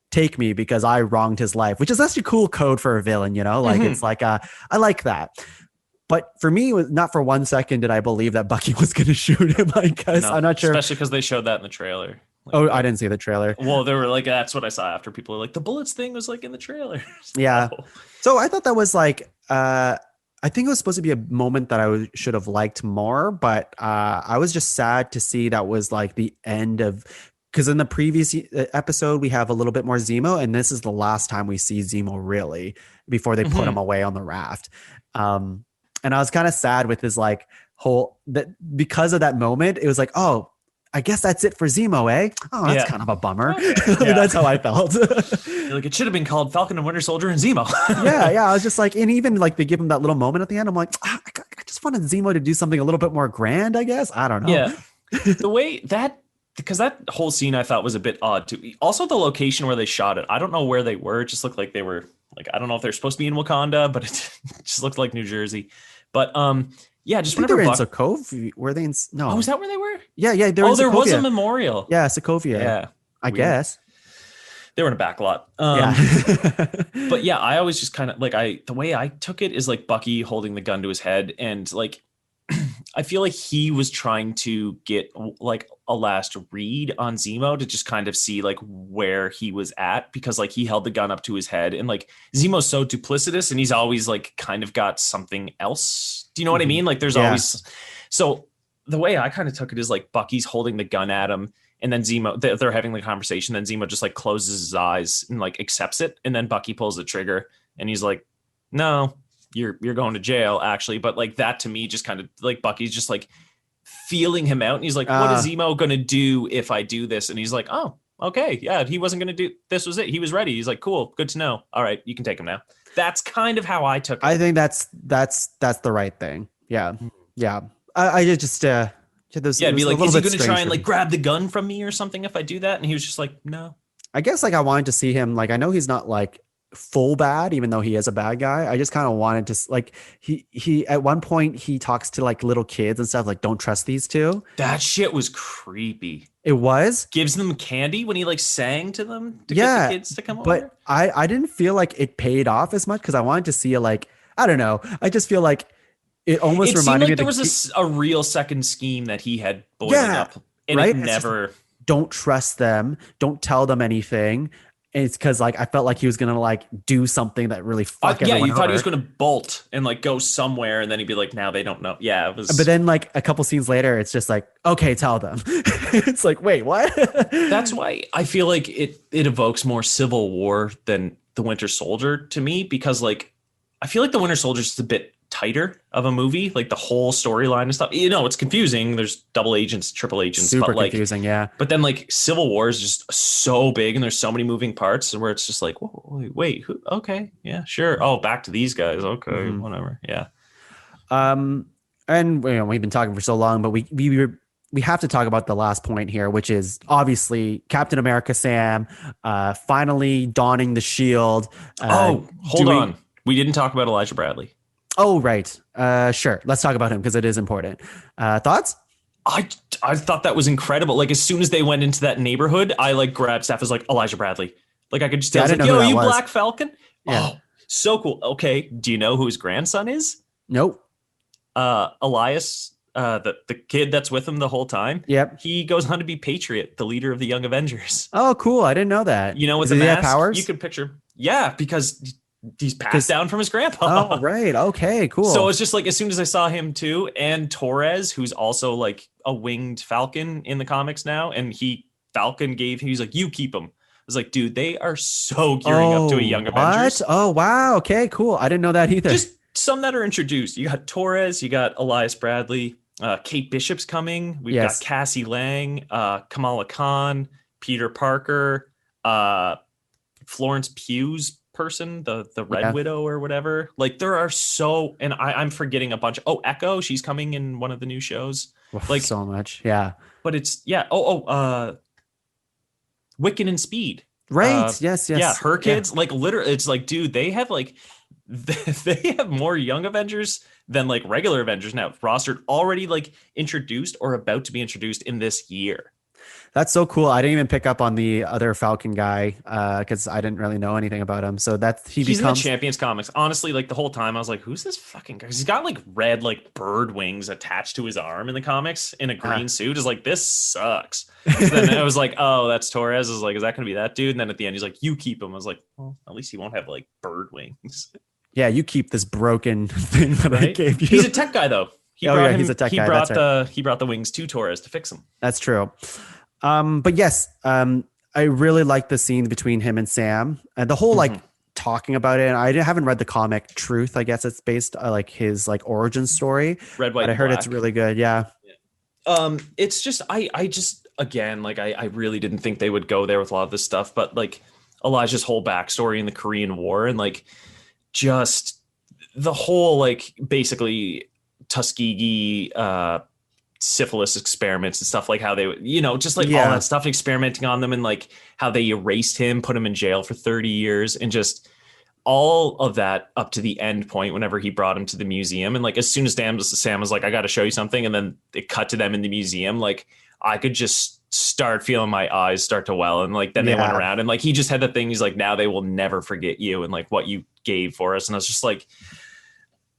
take me because I wronged his life, which is actually cool code for a villain, you know, like it's like, I like that. But for me, it was not for 1 second did I believe that Bucky was going to shoot him. I guess I'm not sure. Especially because they showed that in the trailer. Like, I didn't see the trailer. Well, they were like, that's what I saw after. People were like, the bullets thing was like in the trailer. Yeah. So I thought that was like, I think it was supposed to be a moment that I should have liked more, but I was just sad to see that was like the end of, because in the previous episode, we have a little bit more Zemo, and this is the last time we see Zemo really before they put him away on the raft. And I was kind of sad with his like whole, that because of that moment, it was like, oh, I guess that's it for Zemo, eh? Oh, that's kind of a bummer. Okay. That's how I felt. Like, it should have been called Falcon and Winter Soldier and Zemo. Yeah. I was just like, and even like they give him that little moment at the end. I'm like, I just wanted Zemo to do something a little bit more grand, I guess. I don't know. Yeah. The way that, because that whole scene I thought was a bit odd too. Also, the location where they shot it, I don't know where they were. It just looked like they were like, I don't know if they're supposed to be in Wakanda, but it just looked like New Jersey. But yeah, just whenever they were in Sokovia. Were they in? No. Oh, is that where they were? Yeah. There was a memorial. Yeah, Sokovia. Yeah, I guess they were in a back lot. But yeah, I always just kind of like the way I took it is like Bucky holding the gun to his head, and like I feel like he was trying to get like a last read on Zemo to just kind of see like where he was at, because like he held the gun up to his head, and like Zemo's so duplicitous and he's always like kind of got something else. Do you know what I mean? Like there's always, so the way I kind of took it is like Bucky's holding the gun at him, and then Zemo, they're having the conversation. Then Zemo just like closes his eyes and like accepts it. And then Bucky pulls the trigger and he's like, no, you're going to jail actually. But like that to me just kind of like Bucky's just like feeling him out. And he's like, what is Zemo going to do if I do this? And he's like, oh, okay. Yeah. He wasn't going to do, this was it. He was ready. He's like, cool, good to know. All right. You can take him now. That's kind of how I took it. I think that's the right thing. Yeah. Yeah. I just, it'd be like, is he going to try and like grab the gun from me or something if I do that? And he was just like, no. I guess like I wanted to see him, like, I know he's not like full bad, even though he is a bad guy. I just kind of wanted to like, he at one point he talks to like little kids and stuff, like, don't trust these two. That shit was creepy. It was. Gives them candy when he like sang to them to get the kids to come over. But I didn't feel like it paid off as much because I wanted to see it, like, I don't know. I just feel like it almost reminded me like there was a real second scheme that he had boiling up, and right? It never. Don't trust them. Don't tell them anything. And it's because like I felt like he was gonna like do something that really fuck everyone over. You thought he was gonna bolt and like go somewhere, and then he'd be like, "Now they don't know." Yeah, it was. But then like a couple scenes later, it's just like, okay, tell them. It's like, wait, what? That's why I feel like it evokes more Civil War than the Winter Soldier to me, because like I feel like the Winter Soldier is just a bit tighter of a movie, like the whole storyline and stuff. You know, it's confusing. There's double agents, triple agents, super but like, confusing. Yeah. But then like Civil War is just so big and there's so many moving parts, and where it's just like, whoa, wait, who? Okay, yeah, sure. Oh, back to these guys. Okay, whatever. Yeah. And we've been talking for so long, but we have to talk about the last point here, which is obviously Captain America Sam finally donning the shield. Hold on. We didn't talk about Elijah Bradley. Oh, right. Sure. Let's talk about him because it is important. Thoughts? I thought that was incredible. Like as soon as they went into that neighborhood, I like grabbed Steph as like Elijah Bradley. Like I could just tell, I was like, yo, you Black Falcon? Yeah. Oh, so cool. Okay. Do you know who his grandson is? Nope. Elias, the kid that's with him the whole time. Yep. He goes on to be Patriot, the leader of the Young Avengers. Oh, cool. I didn't know that. You know, with the mask, powers? You could picture. Yeah, because he's passed down from his grandpa. Oh, right. Okay, cool. So it's just like as soon as I saw him too, and Torres, who's also like a winged Falcon in the comics now, and he's like, you keep him. I was like, dude, they are so gearing up to a Young Avengers. Oh, wow. Okay, cool. I didn't know that either. Just some that are introduced. You got Torres, you got Elias Bradley, Kate Bishop's coming. We've got Cassie Lang, Kamala Khan, Peter Parker, Florence Pugh's person, the Red Widow or whatever. Like there are and I'm forgetting a bunch. Echo, she's coming in one of the new shows. Like so much. Yeah. But it's Wiccan and Speed. Right. Yes. Yeah. Her kids, like literally, it's like, dude, they have more Young Avengers than like regular Avengers now rostered, already like introduced or about to be introduced in this year. That's so cool. I didn't even pick up on the other Falcon guy because I didn't really know anything about him. So he's in the Champions comics. Honestly, like the whole time I was like, who's this fucking guy? He's got like red like bird wings attached to his arm in the comics in a green suit. Is like, this sucks. So then I was like, oh, that's Torres. I was like, is that going to be that dude? And then at the end, he's like, you keep him. I was like, well, at least he won't have like bird wings. Yeah, you keep this broken thing that I gave you. He's a tech guy though. He's a tech guy. He brought the wings to Torres to fix them. That's true. But yes, I really like the scene between him and Sam and the whole like talking about it. And I haven't read the comic Truth. I guess it's based like his like origin story. Red, white, but I heard black. It's really good. Yeah. It's just I just again like I really didn't think they would go there with a lot of this stuff, but like Elijah's whole backstory in the Korean War and like just the whole like basically Tuskegee syphilis experiments and stuff, like how they just like all that stuff, experimenting on them, and like how they erased him, put him in jail for 30 years, and just all of that up to the end point whenever he brought him to the museum. And like as soon as Sam was like, I got to show you something, and then it cut to them in the museum, like I could just start feeling my eyes start to well. And like then they went around and like he just had the thing, he's like, now they will never forget you and like what you gave for us. And I was just like,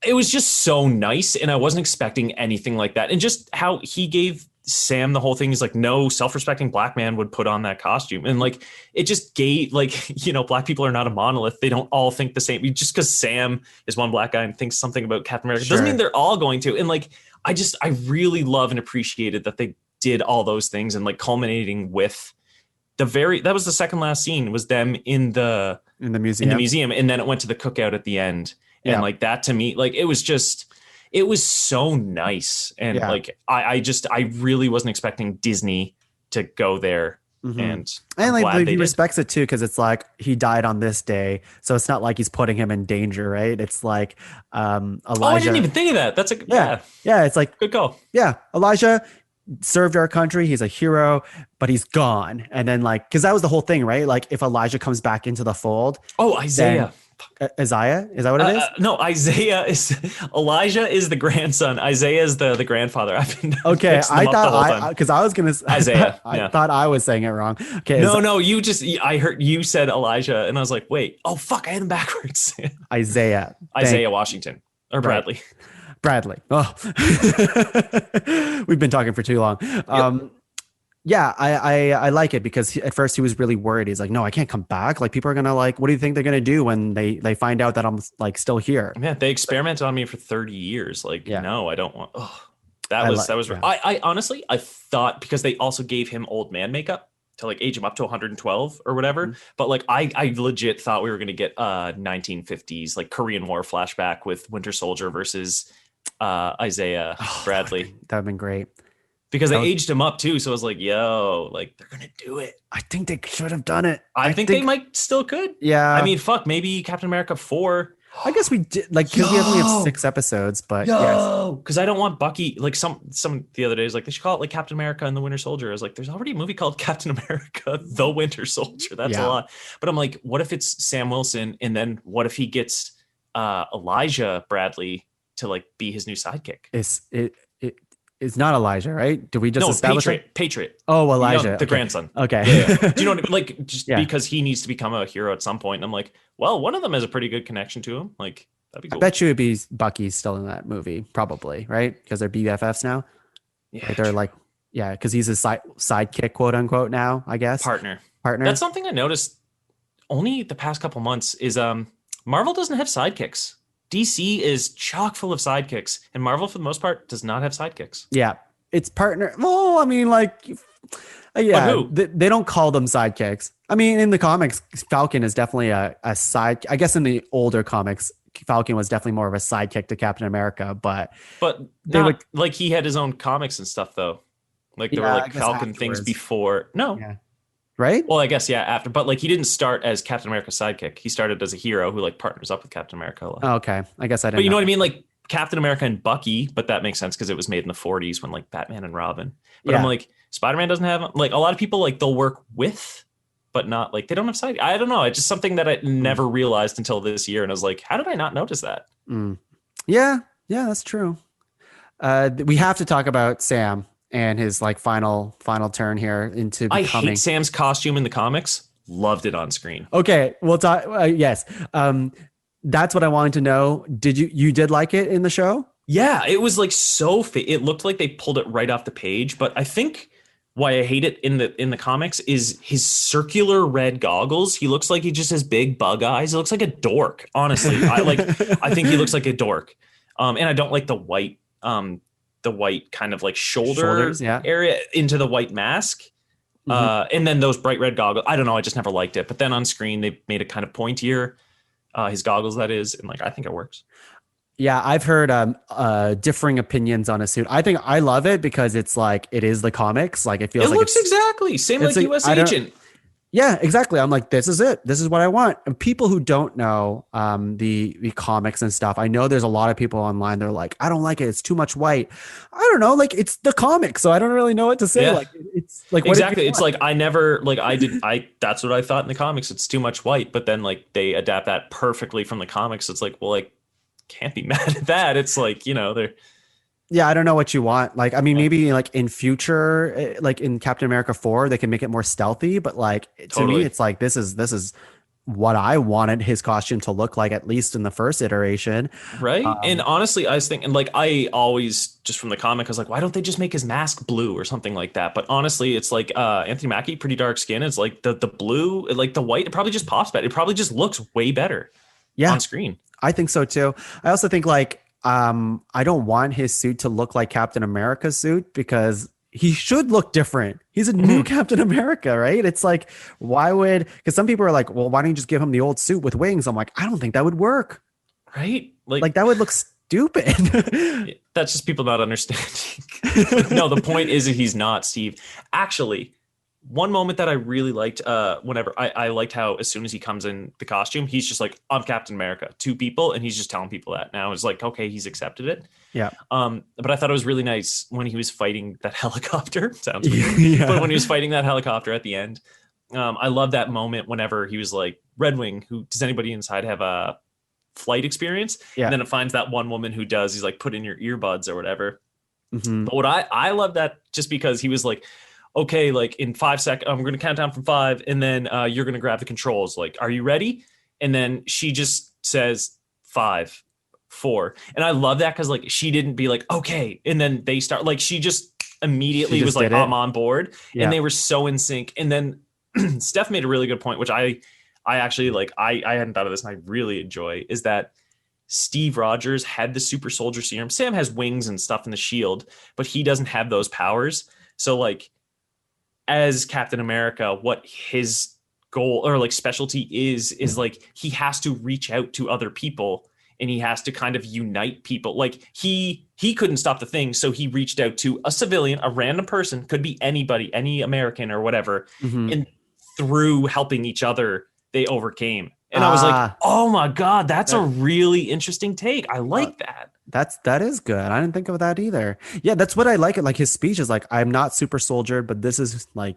it was just so nice, and I wasn't expecting anything like that. And just how he gave Sam the whole thing, he's like, no self-respecting black man would put on that costume. And like it just gave like, black people are not a monolith. They don't all think the same. Just because Sam is one black guy and thinks something about Captain America doesn't mean they're all going to. And like I really love and appreciated that they did all those things, and like culminating with that was the second last scene, was them in the museum, and then it went to the cookout at the end. And like that to me, like it was so nice. And like I really wasn't expecting Disney to go there. And like he respects it too, because it's like he died on this day, so it's not like he's putting him in danger, right? It's like Elijah. Oh, I didn't even think of that. That's it's like good call. Yeah, Elijah served our country, he's a hero, but he's gone. And then like, because that was the whole thing, right? Like if Elijah comes back into the fold, Isaiah. Isaiah? Is that what it is? No, Elijah is the grandson. Isaiah is the grandfather. I've been okay. I thought because I was gonna Isaiah. I thought I was saying it wrong. Okay. No. I heard you said Elijah, and I was like, wait. Oh fuck, I had him backwards. Isaiah Washington or Bradley. Bradley. Oh, we've been talking for too long. Yeah, I like it because at first he was really worried. He's like, no, I can't come back. Like people are gonna like, what do you think they're gonna do when they find out that I'm like still here? Man, they experimented on me for 30 years. Like, no, I don't want. That was. I honestly, I thought, because they also gave him old man makeup to like age him up to 112 or whatever. But like I legit thought we were gonna get 1950s like Korean War flashback with Winter Soldier versus Isaiah Bradley. That'd been great. Because they aged him up too, so I was like, "Yo, like they're gonna do it." I think they should have done it. I think they might still could. Yeah. I mean, fuck, maybe Captain America 4. I guess we did, like, because we only have 6 episodes, but yes. Because I don't want Bucky, like some the other day is like, they should call it like Captain America and the Winter Soldier. I was like, there's already a movie called Captain America, the Winter Soldier. That's a lot. But I'm like, what if it's Sam Wilson? And then what if he gets Elijah Bradley to like be his new sidekick? It's not Elijah, right? Did we just establish Patriot. Oh, Elijah, the grandson. Okay. Yeah. Do you know what I mean? Like, just because he needs to become a hero at some point. And I'm like, well, one of them has a pretty good connection to him. Like, that'd be cool. I bet you it'd be Bucky still in that movie, probably, right? Because they're BFFs now. Yeah, they're like, because he's a sidekick, quote unquote, now, I guess. Partner. That's something I noticed only the past couple months is Marvel doesn't have sidekicks. DC is chock full of sidekicks, and Marvel, for the most part, does not have sidekicks. Yeah, it's partner. Well, I mean, like, they don't call them sidekicks. I mean, in the comics, Falcon is definitely a side. I guess in the older comics, Falcon was definitely more of a sidekick to Captain America, but they would like he had his own comics and stuff though. Like there were like Falcon things before. No. Yeah. Right? Well, I guess, after. But, like, he didn't start as Captain America's sidekick. He started as a hero who, like, partners up with Captain America a lot. Oh, okay. I guess I didn't But you know what I mean? Like, Captain America and Bucky, but that makes sense because it was made in the 40s when, like, Batman and Robin. But I'm like, Spider-Man doesn't have... Like, a lot of people, like, they'll work with, but not, like, they don't have sidekick. I don't know. It's just something that I never realized until this year. And I was like, how did I not notice that? Yeah, that's true. We have to talk about Sam and his like final turn here into becoming... I hate Sam's costume in the comics. Loved it on screen. Okay, we'll talk. Yes, that's what I wanted to know. Did you did like it in the show? Yeah, it was like it looked like they pulled it right off the page. But I think why I hate it in the comics is his circular red goggles. He looks like he just has big bug eyes. He looks like a dork. Honestly, I think he looks like a dork. And I don't like the white kind of like shoulders area into the white mask. And then those bright red goggles. I don't know. I just never liked it. But then on screen, they made it kind of pointier. His goggles, that is. And like, I think it works. Yeah, I've heard differing opinions on a suit. I think I love it because it's like, it is the comics. Like it feels like looks exactly same like US Agent. Yeah, exactly. I'm like, this is it. This is what I want. And people who don't know the comics and stuff, I know there's a lot of people online. They're like, I don't like it. It's too much white. I don't know. Like it's the comics, so I don't really know what to say. Yeah. Like it's like exactly. It's like that's what I thought in the comics. It's too much white, but then like they adapt that perfectly from the comics. It's like, well, like can't be mad at that. It's like they're. Yeah, I don't know what you want. Like, I mean, maybe like in future, like in Captain America 4, they can make it more stealthy. But like to me, it's like this is what I wanted his costume to look like, at least in the first iteration. Right. And honestly, I was thinking, like, I always just from the comic, I was like, why don't they just make his mask blue or something like that? But honestly, it's like Anthony Mackie, pretty dark skin. It's like the blue, like the white, it probably just pops better. It probably just looks way better on screen. I think so too. I also think like, I don't want his suit to look like Captain America's suit because he should look different. He's a new Captain America, right? It's like, because some people are like, well, why don't you just give him the old suit with wings? I'm like, I don't think that would work. Right? Like that would look stupid. That's just people not understanding. No, the point is that he's not Steve. Actually, one moment that I really liked, whenever I liked how as soon as he comes in the costume, he's just like, I'm Captain America to people, and he's just telling people that. Now it's like, okay, he's accepted it. Yeah. But I thought it was really nice when he was fighting that helicopter. Sounds weird. But when he was fighting that helicopter at the end, I love that moment whenever he was like, Red Wing, does anybody inside have a flight experience? Yeah. And then it finds that one woman who does. He's like, put in your earbuds or whatever. But what I love that just because he was like, okay, like in 5 seconds, I'm going to count down from 5, and then you're going to grab the controls. Like, are you ready? And then she just says 5, 4. And I love that because like she didn't be like, okay. And then they start like she just immediately was like, I'm on board. Yeah. And they were so in sync. And then Steph made a really good point, which I actually like, I hadn't thought of this and I really enjoy, is that Steve Rogers had the super soldier serum. Sam has wings and stuff in the shield, but he doesn't have those powers. So like, as Captain America, what his goal or like specialty is like he has to reach out to other people and he has to kind of unite people. Like he couldn't stop the thing, so he reached out to a civilian, a random person, could be anybody, any American or whatever, and through helping each other, they overcame. And I was like, oh my God, that's a really interesting take. I like that. That is good. I didn't think of that either. Yeah, that's what I like. Like his speech is like, I'm not super soldier, but this is like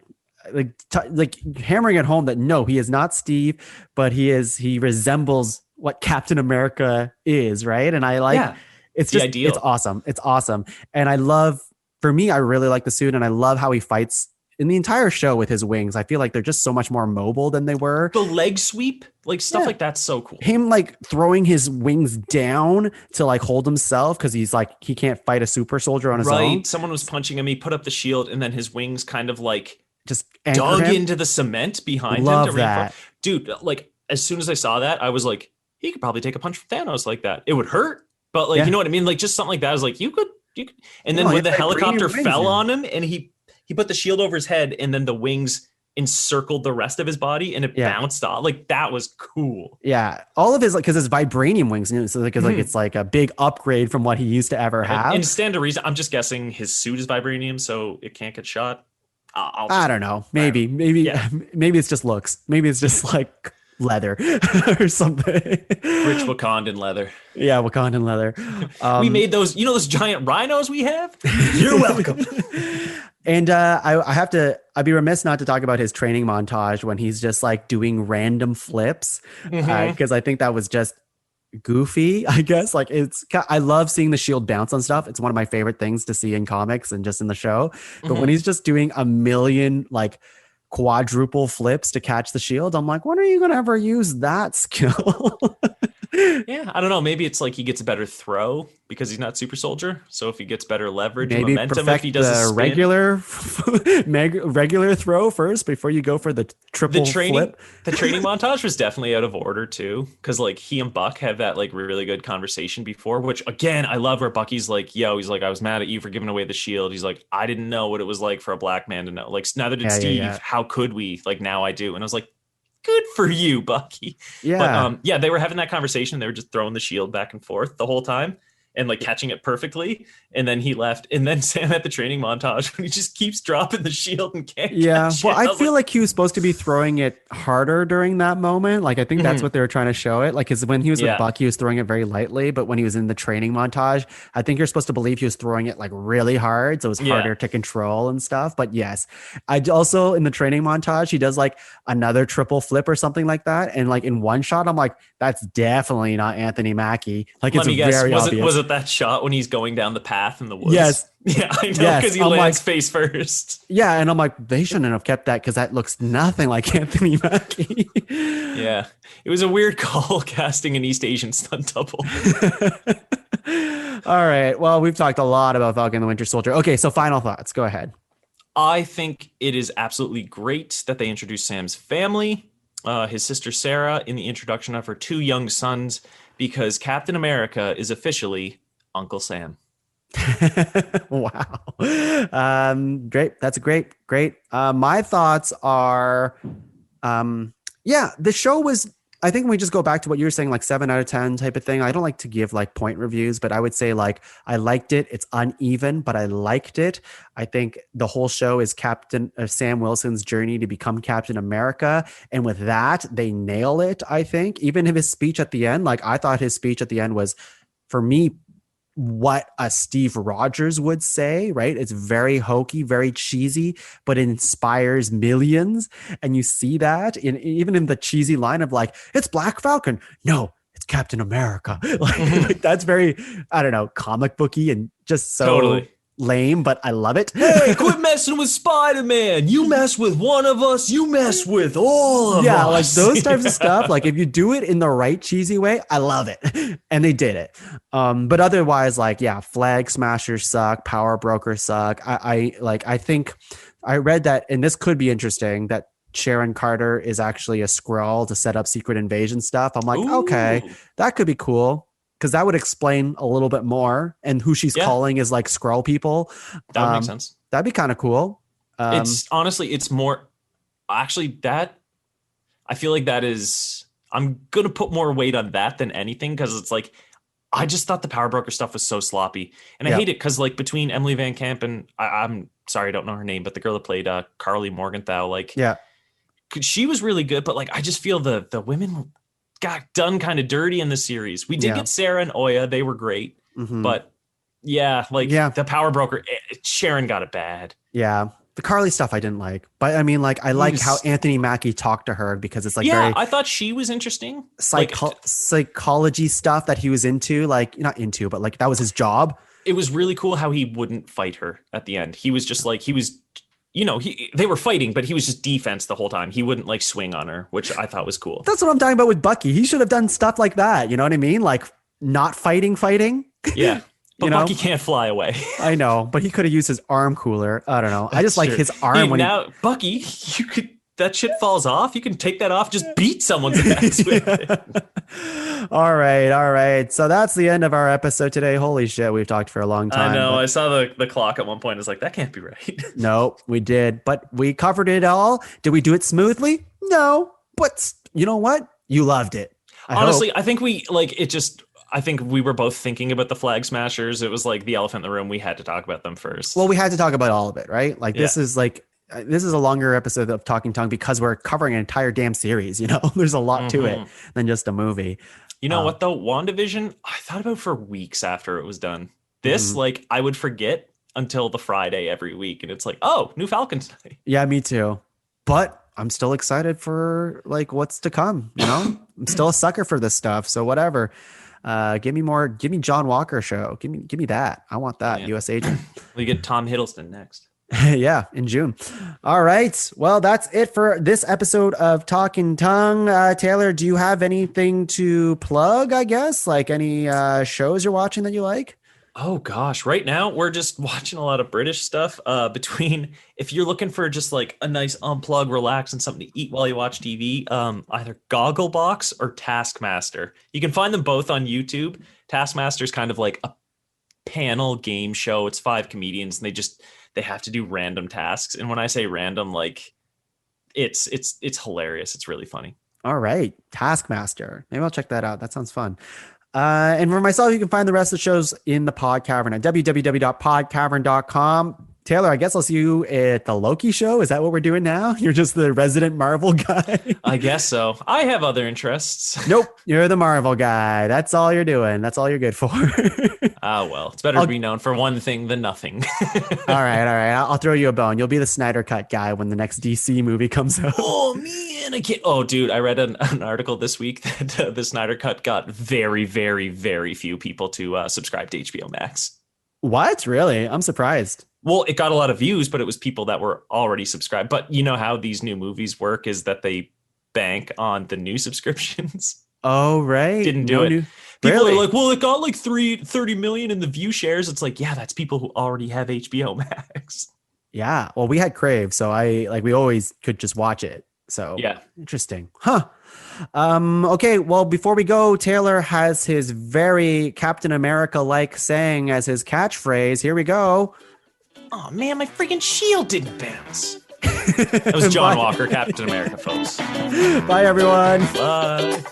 hammering it home that no, he is not Steve, but he resembles what Captain America is, right? And I like it's just ideal. It's awesome. It's awesome. And I love, for me, I really like the suit, and I love how he fights in the entire show with his wings. I feel like they're just so much more mobile than they were. The leg sweep, like stuff like that's so cool. Him like throwing his wings down to like hold himself because he's like he can't fight a super soldier on his own. Right. Someone was punching him. He put up the shield, and then his wings kind of like just dug into the cement behind him. To that. Dude, like as soon as I saw that, I was like, he could probably take a punch from Thanos like that. It would hurt, but like you know what I mean? Like just something like that. I was like, you could. And then when the helicopter fell on him, and he put the shield over his head, and then the wings encircled the rest of his body, and it bounced off. Like that was cool. Yeah, all of his because his vibranium wings, so like it's like a big upgrade from what he used to ever have. And stand to reason, I'm just guessing his suit is vibranium, so it can't get shot. I don't know. Maybe it's just looks. Maybe it's just like leather or something. Rich Wakandan leather. Yeah, Wakandan leather. We made those, those giant rhinos we have? You're welcome. And I'd be remiss not to talk about his training montage when he's just like doing random flips because I think that was just goofy, I guess. Like I love seeing the shield bounce on stuff. It's one of my favorite things to see in comics and just in the show. But when he's just doing a million like quadruple flips to catch the shield, I'm like, when are you going to ever use that skill? Yeah, I don't know. Maybe it's like he gets a better throw because he's not super soldier. So if he gets better leverage, maybe momentum, if he does a regular throw first before you go for the triple flip. The training montage was definitely out of order too, because like he and Buck have that like really good conversation before. Which again, I love where Bucky's like, he's like, I was mad at you for giving away the shield. He's like, I didn't know what it was like for a black man to know. Like neither did Steve. Yeah. How could we? Like now I do. And I was like, good for you, Bucky. Yeah. But they were having that conversation. They were just throwing the shield back and forth the whole time and like catching it perfectly. And then he left. And then Sam at the training montage when he just keeps dropping the shield and can't catch well, it. I feel like he was supposed to be throwing it harder during that moment. Like I think that's what they were trying to show it. Like because when he was with Bucky, he was throwing it very lightly. But when he was in the training montage, I think you're supposed to believe he was throwing it like really hard. So it was harder to control and stuff. But yes, I also in the training montage, he does like another triple flip or something like that. And like in one shot, I'm like, that's definitely not Anthony Mackie. Like it's very obvious. Was it that shot when he's going down the path in the woods? Yes. Yeah, I know, because he lands face first. Yeah, and I'm like, they shouldn't have kept that because that looks nothing like Anthony Mackie. Yeah, it was a weird call casting an East Asian stunt double. All right, well, we've talked a lot about Falcon and the Winter Soldier. Okay, so final thoughts. Go ahead. I think it is absolutely great that they introduced Sam's family, his sister Sarah, in the introduction of her two young sons, because Captain America is officially Uncle Sam. Wow. Great. That's great. My thoughts are, the show was, I think we just go back to what you were saying, like 7 out of 10 type of thing. I don't like to give like point reviews, but I would say like, I liked it. It's uneven, but I liked it. I think the whole show is Sam Wilson's journey to become Captain America. And with that, they nail it. I think even if his speech at the end, like I thought his speech at the end was, for me, what a Steve Rogers would say, right? It's very hokey, very cheesy, but it inspires millions. And you see that even in the cheesy line of like, it's Black Falcon. No, it's Captain America. Like that's very, I don't know, comic booky and just so totally lame, but I love it. Hey, quit messing with Spider-Man. You mess with one of us, you mess with all of us. Yeah, like those types of stuff. Like if you do it in the right cheesy way, I love it. And they did it. But otherwise, like, Flag Smashers suck, Power Brokers suck. I think I read that, and this could be interesting, that Sharon Carter is actually a Skrull to set up secret invasion stuff. I'm like, okay, that could be cool. Because that would explain a little bit more, and who she's calling is like Skrull people. That would make sense. That'd be kind of cool. It's honestly, it's more actually that I feel like that is. I'm gonna put more weight on that than anything because it's like I just thought the Power Broker stuff was so sloppy, and I hate it because like between Emily Van Camp and I'm sorry, I don't know her name, but the girl that played Carly Morgenthau, like she was really good, but like I just feel the women got done kind of dirty in the series. We did get Sarah and Oya. They were great. But the power broker, Sharon got it bad. Yeah. The Carly stuff I didn't like. But I mean, like, I like how Anthony Mackie talked to her because it's like very... I thought she was interesting. Psychology stuff that he was into, like, not into, but like that was his job. It was really cool how he wouldn't fight her at the end. He was just like, they were fighting, but he was just defense the whole time. He wouldn't like swing on her, which I thought was cool. That's what I'm talking about with Bucky. He should have done stuff like that. You know what I mean? Like not fighting. Yeah. But Bucky can't fly away. I know, but he could have used his arm cooler. I don't know. I just like his arm. Bucky, that shit falls off. You can take that off, just beat someone's ass with it. All right. So that's the end of our episode today. Holy shit, we've talked for a long time. I know. I saw the clock at one point. I was like, that can't be right. No, we did. But we covered it all. Did we do it smoothly? No. But you know what? You loved it. Honestly, I think I think we were both thinking about the Flag Smashers. It was like the elephant in the room. We had to talk about them first. Well, we had to talk about all of it, right? Like this is a longer episode of Talking Tongue because we're covering an entire damn series. You know, there's a lot to it than just a movie. You know what though? WandaVision, I thought about for weeks after it was done. This, like, I would forget until the Friday every week, and it's like, oh, new Falcon tonight. Yeah, me too. But I'm still excited for like what's to come. You know, I'm still a sucker for this stuff. So whatever. Give me John Walker show. Give me that. I want that. US agent. We get Tom Hiddleston next. Yeah, in June. All right. Well, that's it for this episode of Talking Tongue. Taylor, do you have anything to plug, I guess? Like any shows you're watching that you like? Oh, gosh. Right now, we're just watching a lot of British stuff. If you're looking for just like a nice unplug, relax, and something to eat while you watch TV, either Gogglebox or Taskmaster. You can find them both on YouTube. Taskmaster is kind of like a panel game show. It's 5 comedians, and they have to do random tasks. And when I say random, like it's hilarious. It's really funny. All right. Taskmaster. Maybe I'll check that out. That sounds fun. And for myself, you can find the rest of the shows in the Pod Cavern at www.podcavern.com. Taylor, I guess I'll see you at the Loki show. Is that what we're doing now? You're just the resident Marvel guy? I guess so. I have other interests. Nope. You're the Marvel guy. That's all you're doing. That's all you're good for. Well, it's better to be known for one thing than nothing. All right. I'll throw you a bone. You'll be the Snyder Cut guy when the next DC movie comes out. Oh, man. I can't. Oh, dude, I read an article this week that the Snyder Cut got very, very, very few people to subscribe to HBO Max. What? Really? I'm surprised. Well, it got a lot of views, but it was people that were already subscribed. But you know how these new movies work is that they bank on the new subscriptions. Oh, right. Didn't do it. People are like, well, it got like 30 million in the view shares. It's like, yeah, that's people who already have HBO Max. Yeah. Well, we had Crave, so we always could just watch it. So yeah. Interesting. Huh. Okay. Well, before we go, Taylor has his very Captain America-like saying as his catchphrase. Here we go. Oh, man, my freaking shield didn't bounce. That was John Walker, Captain America, folks. Bye, everyone. Bye.